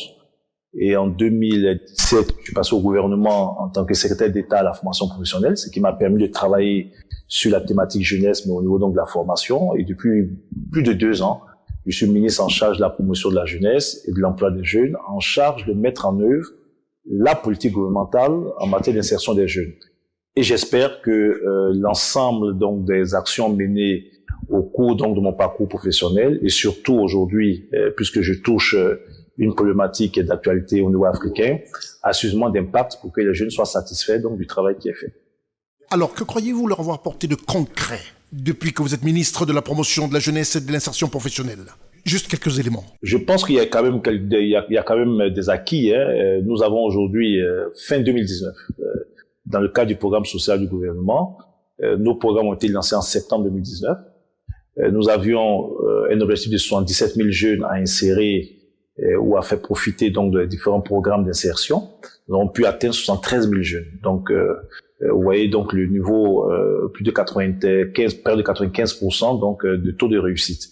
Et en 2017, je suis passé au gouvernement en tant que secrétaire d'État à la formation professionnelle, ce qui m'a permis de travailler sur la thématique jeunesse, mais au niveau donc de la formation. Et depuis plus de 2 ans, je suis ministre en charge de la promotion de la jeunesse et de l'emploi des jeunes, en charge de mettre en œuvre la politique gouvernementale en matière d'insertion des jeunes. Et j'espère que l'ensemble donc des actions menées au cours donc de mon parcours professionnel et surtout aujourd'hui, puisque je touche une problématique d'actualité au niveau africain, a suffisamment d'impact pour que les jeunes soient satisfaits donc du travail qui est fait. Alors, que croyez-vous leur avoir apporté de concret depuis que vous êtes ministre de la promotion de la jeunesse et de l'insertion professionnelle? Juste quelques éléments. Je pense qu'il y a quand même, des acquis. Nous avons aujourd'hui, fin 2019, dans le cadre du programme social du gouvernement, nos programmes ont été lancés en septembre 2019. Nous avions un objectif de 77 000 jeunes à insérer ou à faire profiter donc de différents programmes d'insertion. Nous avons pu atteindre 73 000 jeunes. Donc, vous voyez donc le niveau plus de 95, près de 95% donc de taux de réussite.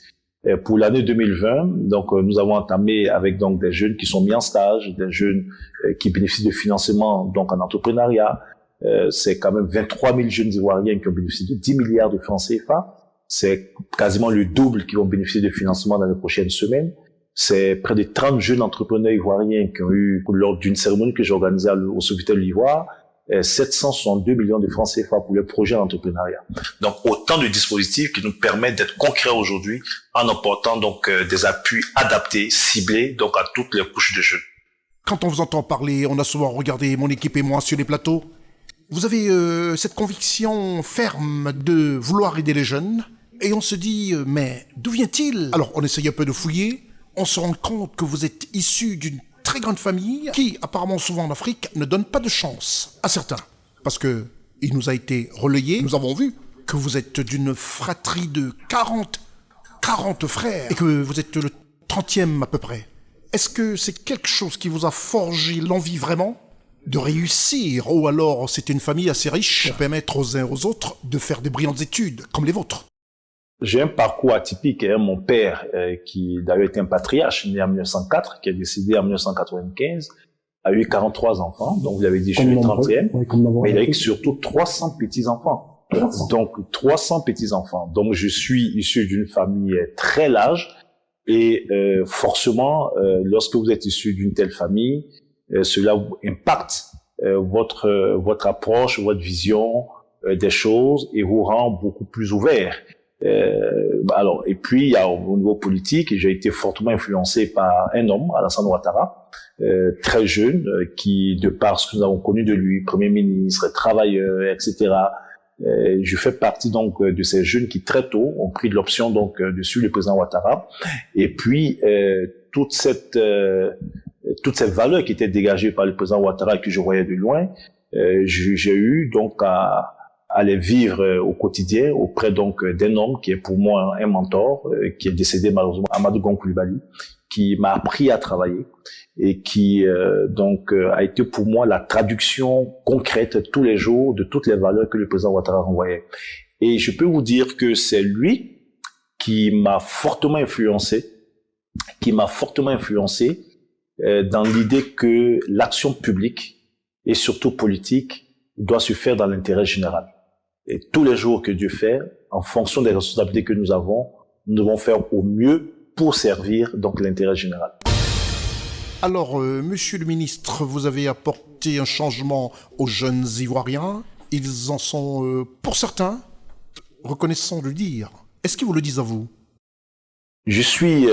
Pour l'année 2020, donc nous avons entamé avec donc des jeunes qui sont mis en stage, des jeunes qui bénéficient de financement donc en entrepreneuriat. C'est quand même 23 000 jeunes ivoiriens qui ont bénéficié de 10 milliards de francs CFA. C'est quasiment le double qui vont bénéficier de financement dans les prochaines semaines. C'est près de 30 jeunes entrepreneurs ivoiriens qui ont eu, lors d'une cérémonie que j'ai organisée au Sofitel de l'Ivoire, 762 millions de francs CFA pour les projets d'entrepreneuriat. Donc, autant de dispositifs qui nous permettent d'être concrets aujourd'hui en apportant donc des appuis adaptés, ciblés, donc à toutes les couches de jeunes. Quand on vous entend parler, on a souvent regardé mon équipe et moi sur les plateaux. Vous avez cette conviction ferme de vouloir aider les jeunes et on se dit, mais d'où vient-il? Alors, on essaye un peu de fouiller, on se rend compte que vous êtes issu d'une très grande famille qui, apparemment souvent en Afrique, ne donne pas de chance à certains. Parce que il nous a été relayé, nous avons vu que vous êtes d'une fratrie de 40 frères et que vous êtes le 30e à peu près. Est-ce que c'est quelque chose qui vous a forgé l'envie vraiment de réussir ou alors c'est une famille assez riche pour permettre aux uns aux autres de faire des brillantes études comme les vôtres? J'ai un parcours atypique. Mon père, qui d'ailleurs était un patriarche, né en 1904, qui est décédé en 1995, a eu 43 enfants. Donc, vous l'avez dit, je suis le 30e. Mais il a eu surtout 300 petits-enfants. Donc, 300 petits-enfants. Donc, je suis issu d'une famille très large. Et forcément, lorsque vous êtes issu d'une telle famille, cela impacte votre approche, votre vision des choses et vous rend beaucoup plus ouvert. Alors, et puis il y a au niveau politique, j'ai été fortement influencé par un homme, Alassane Ouattara, très jeune, qui, de par ce que nous avons connu de lui, Premier ministre, travailleur, etc. Je fais partie donc de ces jeunes qui très tôt ont pris de l'option donc de suivre le président Ouattara. Et puis toute cette valeur qui était dégagée par le président Ouattara que je voyais de loin, j'ai eu donc à les vivre au quotidien auprès donc d'un homme qui est pour moi un mentor, qui est décédé malheureusement, Amadou Gon Coulibaly, qui m'a appris à travailler et qui donc a été pour moi la traduction concrète tous les jours de toutes les valeurs que le président Ouattara renvoyait. Et je peux vous dire que c'est lui qui m'a fortement influencé dans l'idée que l'action publique et surtout politique doit se faire dans l'intérêt général. Et tous les jours que Dieu fait, en fonction des responsabilités que nous avons, nous devons faire au mieux pour servir donc l'intérêt général. Alors, monsieur le ministre, vous avez apporté un changement aux jeunes Ivoiriens. Ils en sont, pour certains, reconnaissants de le dire. Est-ce qu'ils vous le disent à vous? Je suis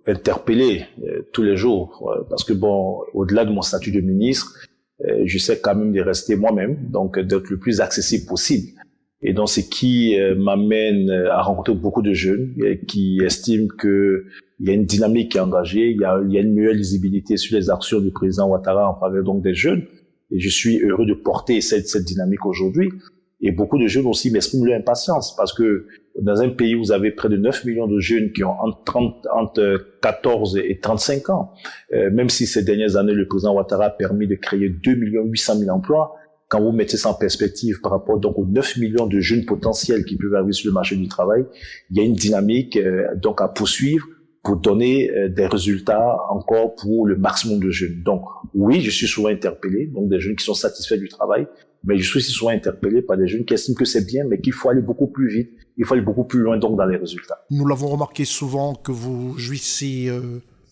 interpellé tous les jours, parce que bon, au-delà de mon statut de ministre, j'essaie quand même de rester moi-même, donc d'être le plus accessible possible. Et donc, ce qui m'amène à rencontrer beaucoup de jeunes qui estiment que il y a une dynamique qui est engagée, il y a une meilleure lisibilité sur les actions du président Ouattara en faveur donc des jeunes. Et je suis heureux de porter cette dynamique aujourd'hui. Et beaucoup de jeunes aussi m'expriment leur impatience parce que dans un pays où vous avez près de 9 millions de jeunes qui ont entre 14 et 35 ans, même si ces dernières années, le président Ouattara a permis de créer 2 800 000 emplois, quand vous mettez ça en perspective par rapport donc aux 9 millions de jeunes potentiels qui peuvent arriver sur le marché du travail, il y a une dynamique donc à poursuivre pour donner des résultats encore pour le maximum de jeunes. Donc oui, je suis souvent interpellé, donc des jeunes qui sont satisfaits du travail, mais je suis aussi souvent interpellé par des jeunes qui estiment que c'est bien, mais qu'il faut aller beaucoup plus vite, il faut aller beaucoup plus loin donc dans les résultats. Nous l'avons remarqué souvent que vous jouissez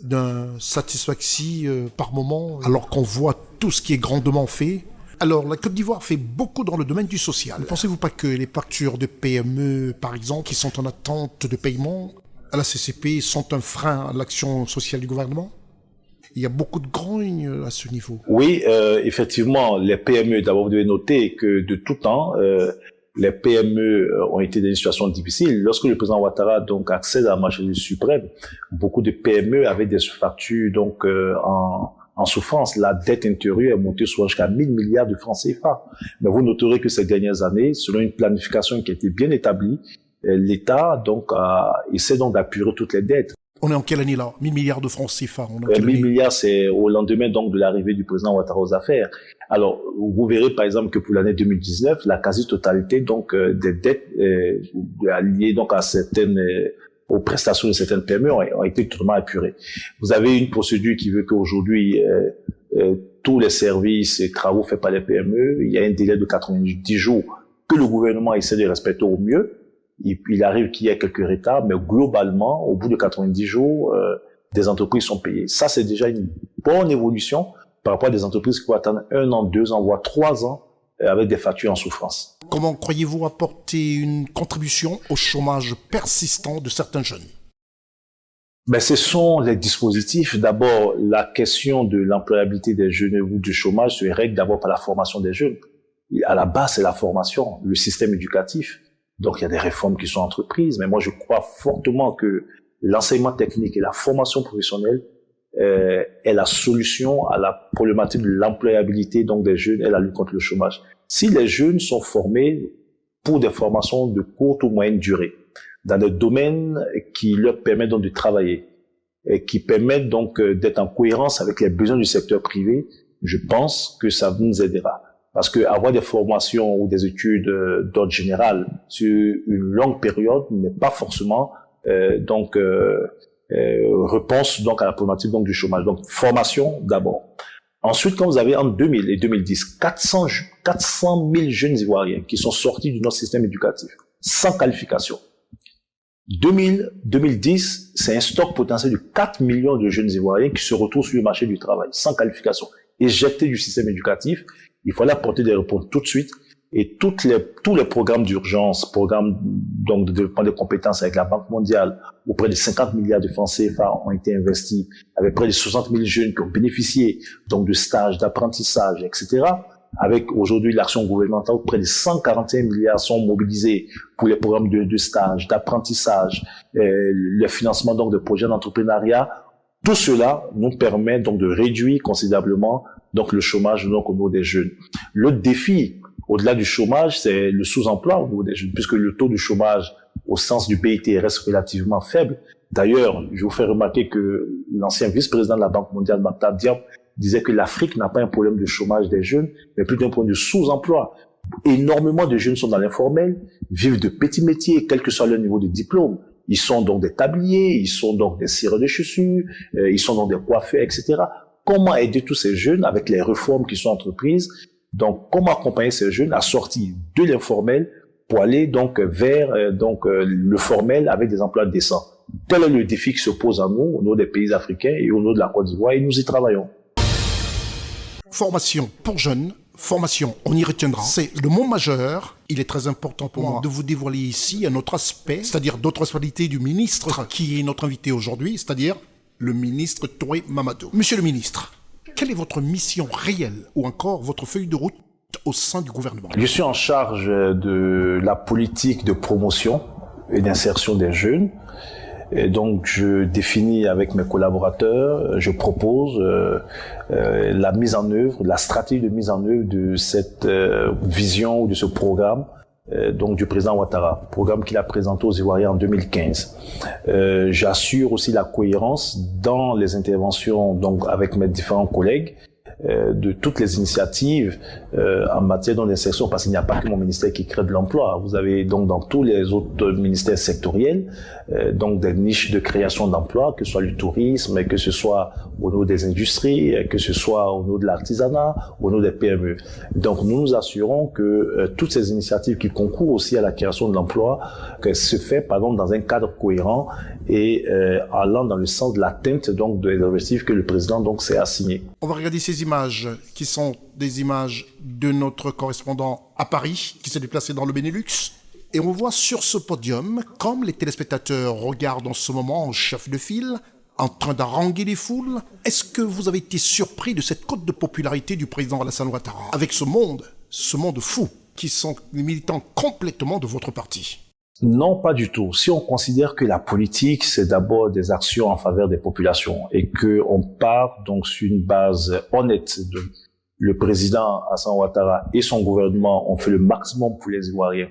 d'un satisfaction par moment, alors qu'on voit tout ce qui est grandement fait. Alors, la Côte d'Ivoire fait beaucoup dans le domaine du social. Ne pensez-vous pas que les factures de PME, par exemple, qui sont en attente de paiement à la CCP, sont un frein à l'action sociale du gouvernement? Il y a beaucoup de grogne à ce niveau. Oui, effectivement, les PME, d'abord vous devez noter que de tout temps, les PME ont été dans une situation difficile. Lorsque le président Ouattara donc accède à la majorité suprême, beaucoup de PME avaient des factures donc en souffrance. La dette intérieure est montée souvent jusqu'à 1000 milliards de francs CFA. Mais vous noterez que ces dernières années, selon une planification qui a été bien établie, l'État donc essaie donc d'apurer toutes les dettes. On est en quelle année là? 1000 milliards de francs CFA. 1000 milliards, c'est au lendemain donc de l'arrivée du président Ouattara aux affaires. Alors, vous verrez par exemple que pour l'année 2019, la quasi-totalité donc des dettes liées donc à certaines aux prestations de certaines PME ont été totalement apurées. Vous avez une procédure qui veut qu'aujourd'hui tous les services et travaux faits par les PME, il y a un délai de 90 jours que le gouvernement essaie de respecter au mieux. Il arrive qu'il y ait quelques retards, mais globalement, au bout de 90 jours, des entreprises sont payées. Ça, c'est déjà une bonne évolution par rapport à des entreprises qui vont attendre 1 an, 2 ans, voire 3 ans avec des factures en souffrance. Comment croyez-vous apporter une contribution au chômage persistant de certains jeunes? Ben, ce sont les dispositifs. D'abord, la question de l'employabilité des jeunes ou du chômage se règle d'abord par la formation des jeunes. À la base, c'est la formation, le système éducatif. Donc, il y a des réformes qui sont entreprises, mais moi, je crois fortement que l'enseignement technique et la formation professionnelle est la solution à la problématique de l'employabilité donc des jeunes et la lutte contre le chômage. Si les jeunes sont formés pour des formations de courte ou moyenne durée, dans des domaines qui leur permettent donc de travailler et qui permettent donc d'être en cohérence avec les besoins du secteur privé, je pense que ça nous aidera. Parce que avoir des formations ou des études d'ordre général sur une longue période n'est pas forcément réponse donc à la problématique donc du chômage. Donc formation d'abord. Ensuite, quand vous avez entre 2000 et 2010 400 000 jeunes Ivoiriens qui sont sortis de notre système éducatif sans qualification, 2010, c'est un stock potentiel de 4 millions de jeunes Ivoiriens qui se retrouvent sur le marché du travail, sans qualification, éjectés du système éducatif. Il fallait apporter des réponses tout de suite. Et tous les programmes d'urgence, programmes donc de développement des compétences avec la Banque mondiale, où près de 50 milliards de francs CFA ont été investis, avec près de 60 000 jeunes qui ont bénéficié donc de stages, d'apprentissage, etc. Avec aujourd'hui l'action gouvernementale, près de 141 milliards sont mobilisés pour les programmes de stage, d'apprentissage, le financement donc de projets d'entrepreneuriat. Tout cela nous permet donc de réduire considérablement donc le chômage donc au niveau des jeunes. Le défi au-delà du chômage, c'est le sous-emploi au niveau des jeunes, puisque le taux de chômage au sens du PIT reste relativement faible. D'ailleurs, je vous fais remarquer que l'ancien vice-président de la Banque mondiale, Makhtar Diop, disait que l'Afrique n'a pas un problème de chômage des jeunes, mais plutôt un problème de sous-emploi. Énormément de jeunes sont dans l'informel, vivent de petits métiers, quel que soit leur niveau de diplôme. Ils sont donc des tabliers, ils sont donc des cireurs de chaussures, ils sont donc des coiffeurs, etc. Comment aider tous ces jeunes avec les réformes qui sont entreprises? Donc, comment accompagner ces jeunes à sortir de l'informel pour aller donc vers le formel avec des emplois décents? Tel est le défi qui se pose à nous, au niveau des pays africains et au niveau de la Côte d'Ivoire, et nous y travaillons. Formation pour jeunes, formation, on y retiendra. C'est le mot majeur. Il est très important pour moi de vous dévoiler ici un autre aspect, c'est-à-dire d'autres responsabilités du ministre qui est notre invité aujourd'hui, c'est-à-dire le ministre Touré Mamadou. Monsieur le ministre, quelle est votre mission réelle ou encore votre feuille de route au sein du gouvernement? Je suis en charge de la politique de promotion et d'insertion des jeunes. Et donc, je définis avec mes collaborateurs, je propose la mise en œuvre, la stratégie de mise en œuvre de cette vision ou de ce programme donc du président Ouattara, programme qu'il a présenté aux Ivoiriens en 2015. J'assure aussi la cohérence dans les interventions donc avec mes différents collègues de toutes les initiatives en matière d'insertion, parce qu'il n'y a pas que mon ministère qui crée de l'emploi. Vous avez donc dans tous les autres ministères sectoriels donc des niches de création d'emplois, que ce soit le tourisme, que ce soit au niveau des industries, que ce soit au niveau de l'artisanat, au niveau des PME. Donc nous nous assurons que toutes ces initiatives qui concourent aussi à la création de l'emploi, qu'elles se fait dans un cadre cohérent et allant dans le sens de l'atteinte donc des objectifs que le président donc s'est assigné. On va regarder ces images qui sont des images de notre correspondant à Paris qui s'est déplacé dans le Benelux. Et on voit sur ce podium, comme les téléspectateurs regardent en ce moment en chef de file, en train d'haranguer les foules, est-ce que vous avez été surpris de cette cote de popularité du président Alassane Ouattara avec ce monde fou, qui sont les militants complètement de votre parti? Non, pas du tout. Si on considère que la politique, c'est d'abord des actions en faveur des populations et que on part donc sur une base honnête de le président Alassane Ouattara et son gouvernement ont fait le maximum pour les Ivoiriens,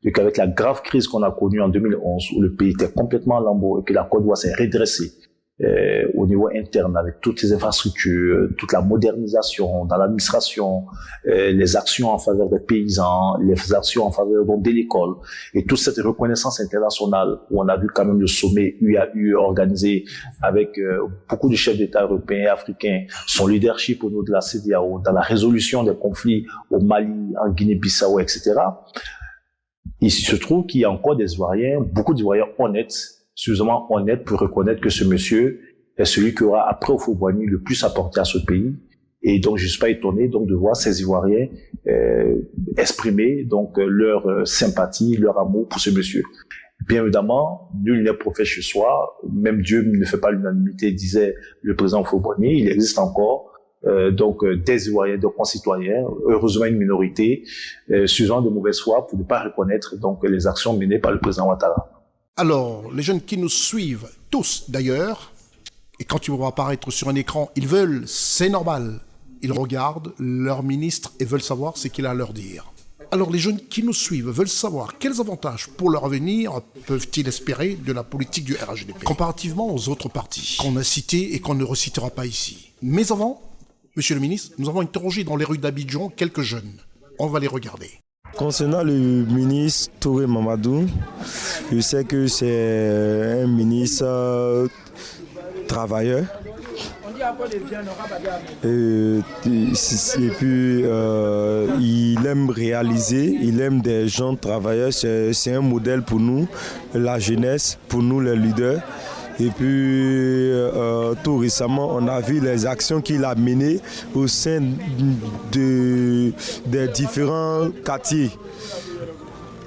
et qu'avec la grave crise qu'on a connue en 2011, où le pays était complètement en lambeaux et que la Côte d'Ivoire s'est redressée au niveau interne avec toutes les infrastructures, toute la modernisation dans l'administration, les actions en faveur des paysans, les actions en faveur de l'école et toute cette reconnaissance internationale où on a vu quand même le sommet UAU organisé avec beaucoup de chefs d'État européens et africains, son leadership au niveau de la CEDEAO, dans la résolution des conflits au Mali, en Guinée-Bissau, etc. Il se trouve qu'il y a encore des Ivoiriens, beaucoup d'Ivoiriens honnêtes, suffisamment honnête pour reconnaître que ce monsieur est celui qui aura, après Houphouët-Boigny, le plus apporté à ce pays. Et donc, je ne suis pas étonné donc de voir ces Ivoiriens exprimer donc leur sympathie, leur amour pour ce monsieur. Bien évidemment, nul n'est prophète chez soi. Même Dieu ne fait pas l'unanimité, disait le président Houphouët-Boigny. Il existe encore des Ivoiriens, des concitoyens, heureusement une minorité, suffisamment de mauvaise foi pour ne pas reconnaître donc les actions menées par le président Ouattara. Alors, les jeunes qui nous suivent, tous d'ailleurs, et quand ils vont apparaître sur un écran, ils veulent, c'est normal, ils regardent leur ministre et veulent savoir ce qu'il a à leur dire. Alors, les jeunes qui nous suivent veulent savoir quels avantages pour leur avenir peuvent-ils espérer de la politique du RHDP, comparativement aux autres partis qu'on a cités et qu'on ne recitera pas ici. Mais avant, monsieur le ministre, nous avons interrogé dans les rues d'Abidjan quelques jeunes. On va les regarder. Concernant le ministre Touré Mamadou, je sais que c'est un ministre travailleur Et puis, il aime réaliser, il aime des gens travailleurs. C'est un modèle pour nous, la jeunesse, pour nous les leaders. Et puis, tout récemment, on a vu les actions qu'il a menées au sein des différents quartiers.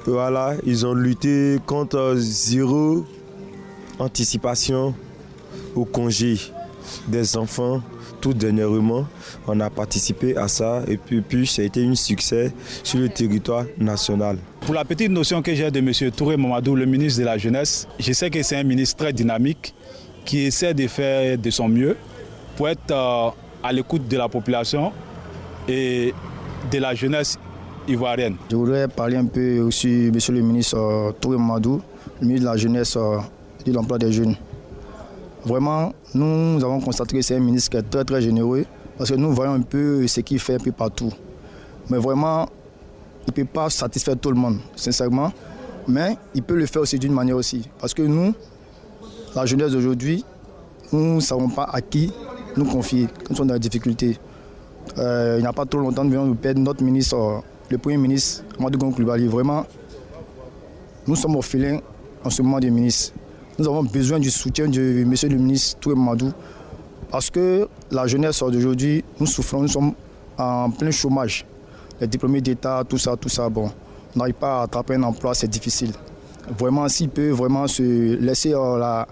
Voilà, ils ont lutté contre zéro anticipation au congé des enfants. Tout dernièrement, on a participé à ça et puis ça a été un succès sur le territoire national. Pour la petite notion que j'ai de M. Touré Mamadou, le ministre de la Jeunesse, je sais que c'est un ministre très dynamique qui essaie de faire de son mieux pour être à l'écoute de la population et de la jeunesse ivoirienne. Je voudrais parler un peu aussi, monsieur le ministre Touré Mamadou, le ministre de la Jeunesse et de l'Emploi des Jeunes. Vraiment, nous avons constaté que c'est un ministre qui est très très généreux parce que nous voyons un peu ce qu'il fait un peu partout. Mais vraiment, il ne peut pas satisfaire tout le monde, sincèrement. Mais il peut le faire aussi d'une manière aussi. Parce que nous, la jeunesse d'aujourd'hui, nous ne savons pas à qui nous confier quand on est dans des difficultés. Il n'y a pas trop longtemps, nous venons de perdre notre ministre, le Premier ministre, Amadou Coulibaly. Vraiment, nous sommes orphelins en ce moment des ministres. Nous avons besoin du soutien de monsieur le ministre Touré Mamadou parce que la jeunesse d'aujourd'hui, nous souffrons, nous sommes en plein chômage. Les diplômés d'État, tout ça, bon, on n'arrive pas à attraper un emploi, c'est difficile. Vraiment, s'il peut vraiment se laisser à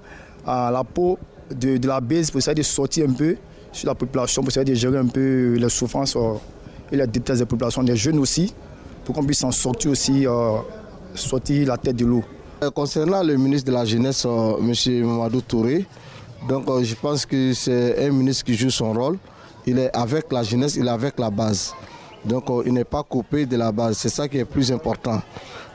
la peau de la base pour essayer de sortir un peu sur la population, pour essayer de gérer un peu les souffrances et les détresse des populations, des jeunes aussi, pour qu'on puisse en sortir aussi, sortir la tête de l'eau. Concernant le ministre de la Jeunesse, M. Mamadou Touré, donc, je pense que c'est un ministre qui joue son rôle. Il est avec la jeunesse, il est avec la base. Donc il n'est pas coupé de la base, c'est ça qui est plus important.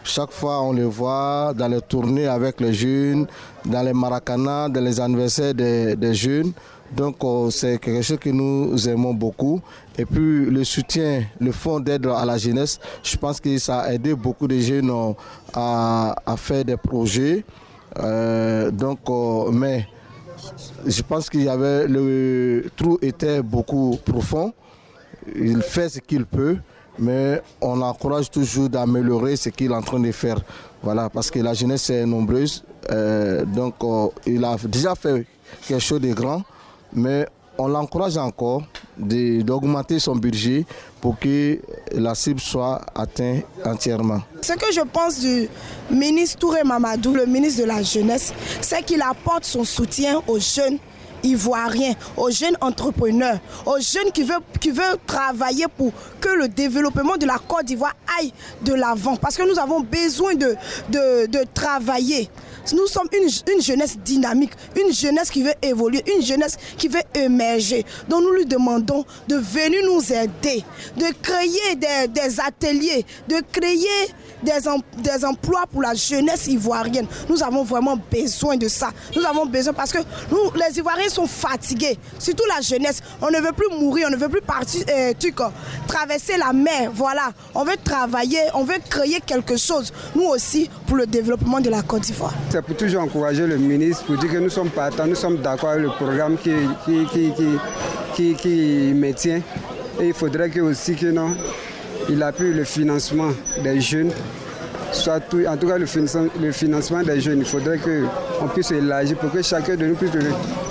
Chaque fois on le voit dans les tournées avec les jeunes, dans les maracanas, dans les anniversaires des jeunes. Donc c'est quelque chose que nous aimons beaucoup. Et puis le soutien, le fonds d'aide à la jeunesse, je pense que ça a aidé beaucoup de jeunes à faire des projets. Mais je pense qu'il y avait, le trou était beaucoup profond. Il fait ce qu'il peut, mais on l'encourage toujours d'améliorer ce qu'il est en train de faire. Voilà, parce que la jeunesse est nombreuse. Il a déjà fait quelque chose de grand, mais on l'encourage encore d'augmenter son budget pour que la cible soit atteinte entièrement. Ce que je pense du ministre Touré Mamadou, le ministre de la Jeunesse, c'est qu'il apporte son soutien aux jeunes ivoiriens, aux jeunes entrepreneurs, aux jeunes qui veulent travailler pour que le développement de la Côte d'Ivoire aille de l'avant. Parce que nous avons besoin de travailler. Nous sommes une jeunesse dynamique, une jeunesse qui veut évoluer, une jeunesse qui veut émerger. Donc nous lui demandons de venir nous aider, de créer des ateliers, de créer des emplois pour la jeunesse ivoirienne. Nous avons vraiment besoin de ça. Nous avons besoin parce que nous, les Ivoiriens sont fatigués, surtout la jeunesse. On ne veut plus mourir, on ne veut plus traverser la mer. Voilà, on veut travailler, on veut créer quelque chose, nous aussi, pour le développement de la Côte d'Ivoire. C'est pour toujours encourager le ministre, pour dire que nous sommes partants, nous sommes d'accord avec le programme qui maintient. Et il faudrait que aussi que non, il appuie le financement des jeunes, soit tout, en tout cas le financement des jeunes. Il faudrait qu'on puisse élargir pour que chacun de nous puisse...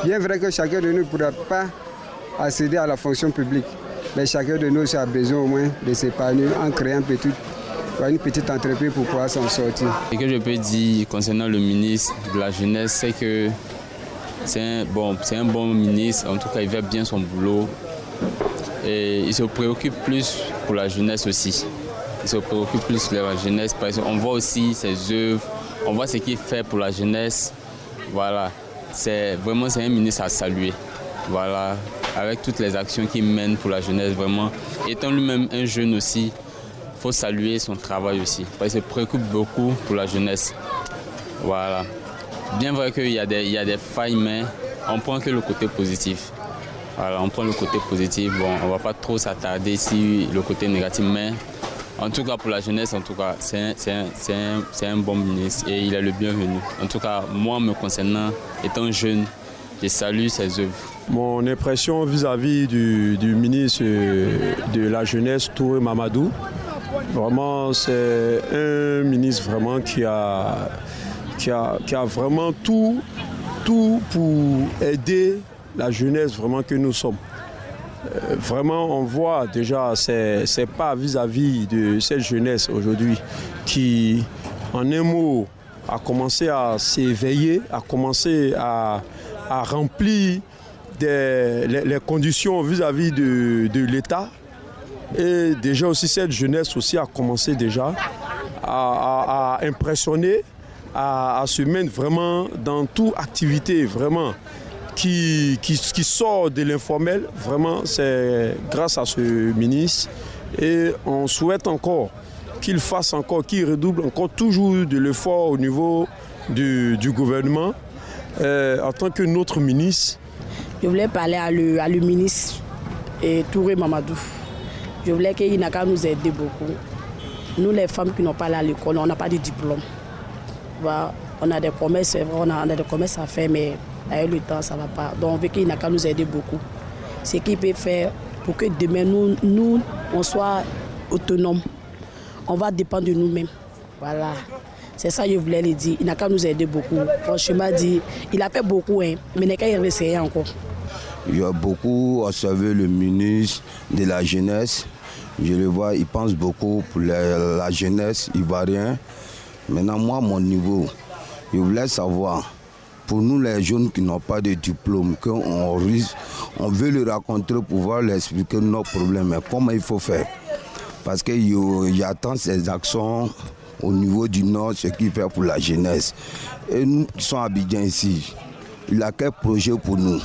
Bien vrai que chacun de nous ne pourra pas accéder à la fonction publique, mais chacun de nous a besoin au moins de s'épargner en créant une petite entreprise pour pouvoir s'en sortir. Ce que je peux dire concernant le ministre de la Jeunesse, c'est que c'est un bon ministre, en tout cas il fait bien son boulot. Et il se préoccupe plus pour la jeunesse aussi. Il se préoccupe plus pour la jeunesse parce qu'on voit aussi ses œuvres, on voit ce qu'il fait pour la jeunesse. Voilà, c'est un ministre à saluer. Voilà, avec toutes les actions qu'il mène pour la jeunesse, vraiment. Étant lui-même un jeune aussi, il faut saluer son travail aussi. Parce qu'il se préoccupe beaucoup pour la jeunesse. Voilà. Bien vrai qu'il y a des failles, mais on prend que le côté positif. Voilà, on prend le côté positif. Bon, on ne va pas trop s'attarder sur le côté négatif, mais en tout cas pour la jeunesse, en tout cas, c'est un bon ministre et il est le bienvenu. En tout cas, moi me concernant, étant jeune, je salue ses œuvres. Mon impression vis-à-vis du ministre de la Jeunesse, Touré Mamadou, vraiment c'est un ministre vraiment qui a vraiment tout pour aider la jeunesse vraiment que nous sommes. Vraiment, on voit déjà ses pas vis-à-vis de cette jeunesse aujourd'hui qui, en un mot, a commencé à s'éveiller, a commencé à remplir les conditions vis-à-vis de l'État. Et déjà aussi, cette jeunesse aussi a commencé déjà à impressionner, à se mettre vraiment dans toute activité vraiment qui sort de l'informel. Vraiment, c'est grâce à ce ministre. Et on souhaite encore qu'il fasse encore, qu'il redouble encore toujours de l'effort au niveau du gouvernement. En tant que notre ministre. Je voulais parler à le ministre Touré Mamadou. Je voulais qu'il n'a qu'à nous aider beaucoup. Nous, les femmes qui n'ont pas allé à l'école, on n'a pas de diplôme. Voilà, on a des commerces, on a des commerces à faire, mais avec le temps, ça ne va pas. Donc, on veut qu'il n'a qu'à nous aider beaucoup. Ce qu'il peut faire pour que demain, nous, on soit autonomes. On va dépendre de nous-mêmes. Voilà. C'est ça que je voulais lui dire. Il n'a qu'à nous aider beaucoup. Franchement, il a fait beaucoup, hein, mais il n'a qu'à y réessayer encore. Il y a beaucoup observé le ministre de la Jeunesse. Je le vois, il pense beaucoup pour la jeunesse ivoirienne. Maintenant, moi, mon niveau, je voulais savoir, pour nous les jeunes qui n'ont pas de diplôme, qu'on veut le rencontrer pour pouvoir leur expliquer nos problèmes, mais comment il faut faire. Parce qu'il attend ces actions au niveau du Nord, ce qu'il fait pour la jeunesse. Et nous qui sommes à Abidjan ici, il a quel projet pour nous?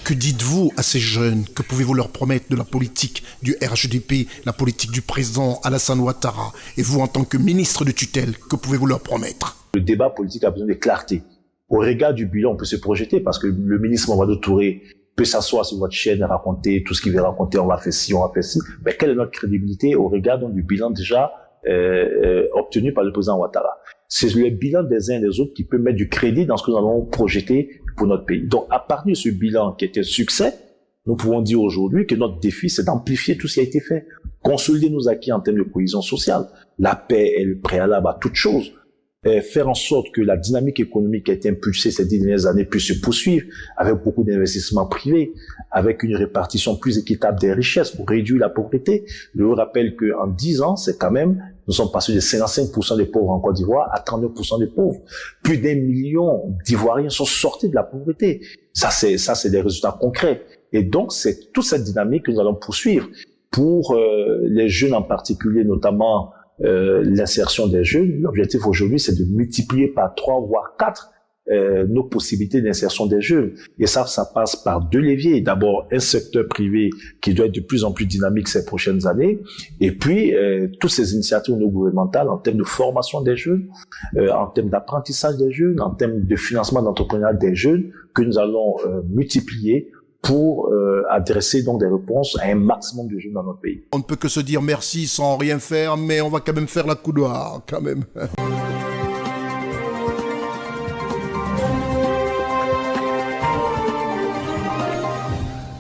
Que dites-vous à ces jeunes? Que pouvez-vous leur promettre de la politique du RHDP, la politique du président Alassane Ouattara? Et vous, en tant que ministre de tutelle, que pouvez-vous leur promettre? Le débat politique a besoin de clarté. Au regard du bilan, on peut se projeter parce que le ministre Mamadou Touré peut s'asseoir sur votre chaîne et raconter tout ce qu'il veut raconter, on va faire ci, on va faire ci. Mais quelle est notre crédibilité au regard du bilan déjà obtenu par le président Ouattara? C'est le bilan des uns et des autres qui peut mettre du crédit dans ce que nous allons projeter pour notre pays. Donc, à partir de ce bilan qui était un succès, nous pouvons dire aujourd'hui que notre défi, c'est d'amplifier tout ce qui a été fait. Consolider nos acquis en termes de cohésion sociale. La paix est le préalable à toute chose. Faire en sorte que la dynamique économique qui a été impulsée ces 10 dernières années puisse se poursuivre avec beaucoup d'investissements privés, avec une répartition plus équitable des richesses pour réduire la pauvreté. Je vous rappelle qu'en 10 ans, c'est quand même, nous sommes passés de 55% des pauvres en Côte d'Ivoire à 39% des pauvres. Plus d'1 million d'Ivoiriens sont sortis de la pauvreté. Ça, c'est des résultats concrets. Et donc, c'est toute cette dynamique que nous allons poursuivre pour les jeunes en particulier, notamment l'insertion des jeunes. L'objectif aujourd'hui, c'est de multiplier par 3 voire 4 nos possibilités d'insertion des jeunes. Et ça passe par 2 leviers. D'abord, un secteur privé qui doit être de plus en plus dynamique ces prochaines années. Et puis, toutes ces initiatives non gouvernementales en termes de formation des jeunes, en termes d'apprentissage des jeunes, en termes de financement d'entrepreneuriat des jeunes, que nous allons multiplier pour adresser donc des réponses à un maximum de jeunes dans notre pays. On ne peut que se dire merci sans rien faire, mais on va quand même faire la coudoir, quand même.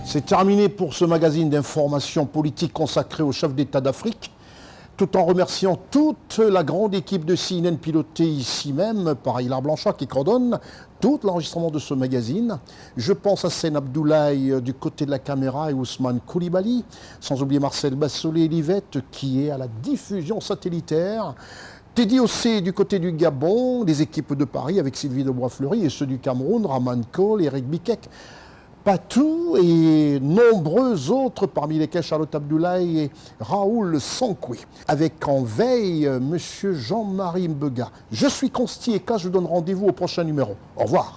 C'est terminé pour ce magazine d'information politique consacré au chef d'État d'Afrique, tout en remerciant toute la grande équipe de CNN pilotée ici même par Hilar Blanchard qui coordonne tout l'enregistrement de ce magazine. Je pense à Sen Abdoulaye du côté de la caméra et Ousmane Koulibaly, sans oublier Marcel Bassolé-Livette qui est à la diffusion satellitaire. Teddy Ossé du côté du Gabon, les équipes de Paris avec Sylvie de Boisfleury et ceux du Cameroun, Raman Cole, Eric Bikek, Patou et nombreux autres, parmi lesquels Charlotte Abdoulaye et Raoul Sankoui. Avec en veille, M. Jean-Marie Mbega. Je suis Consti et je vous donne rendez-vous au prochain numéro. Au revoir.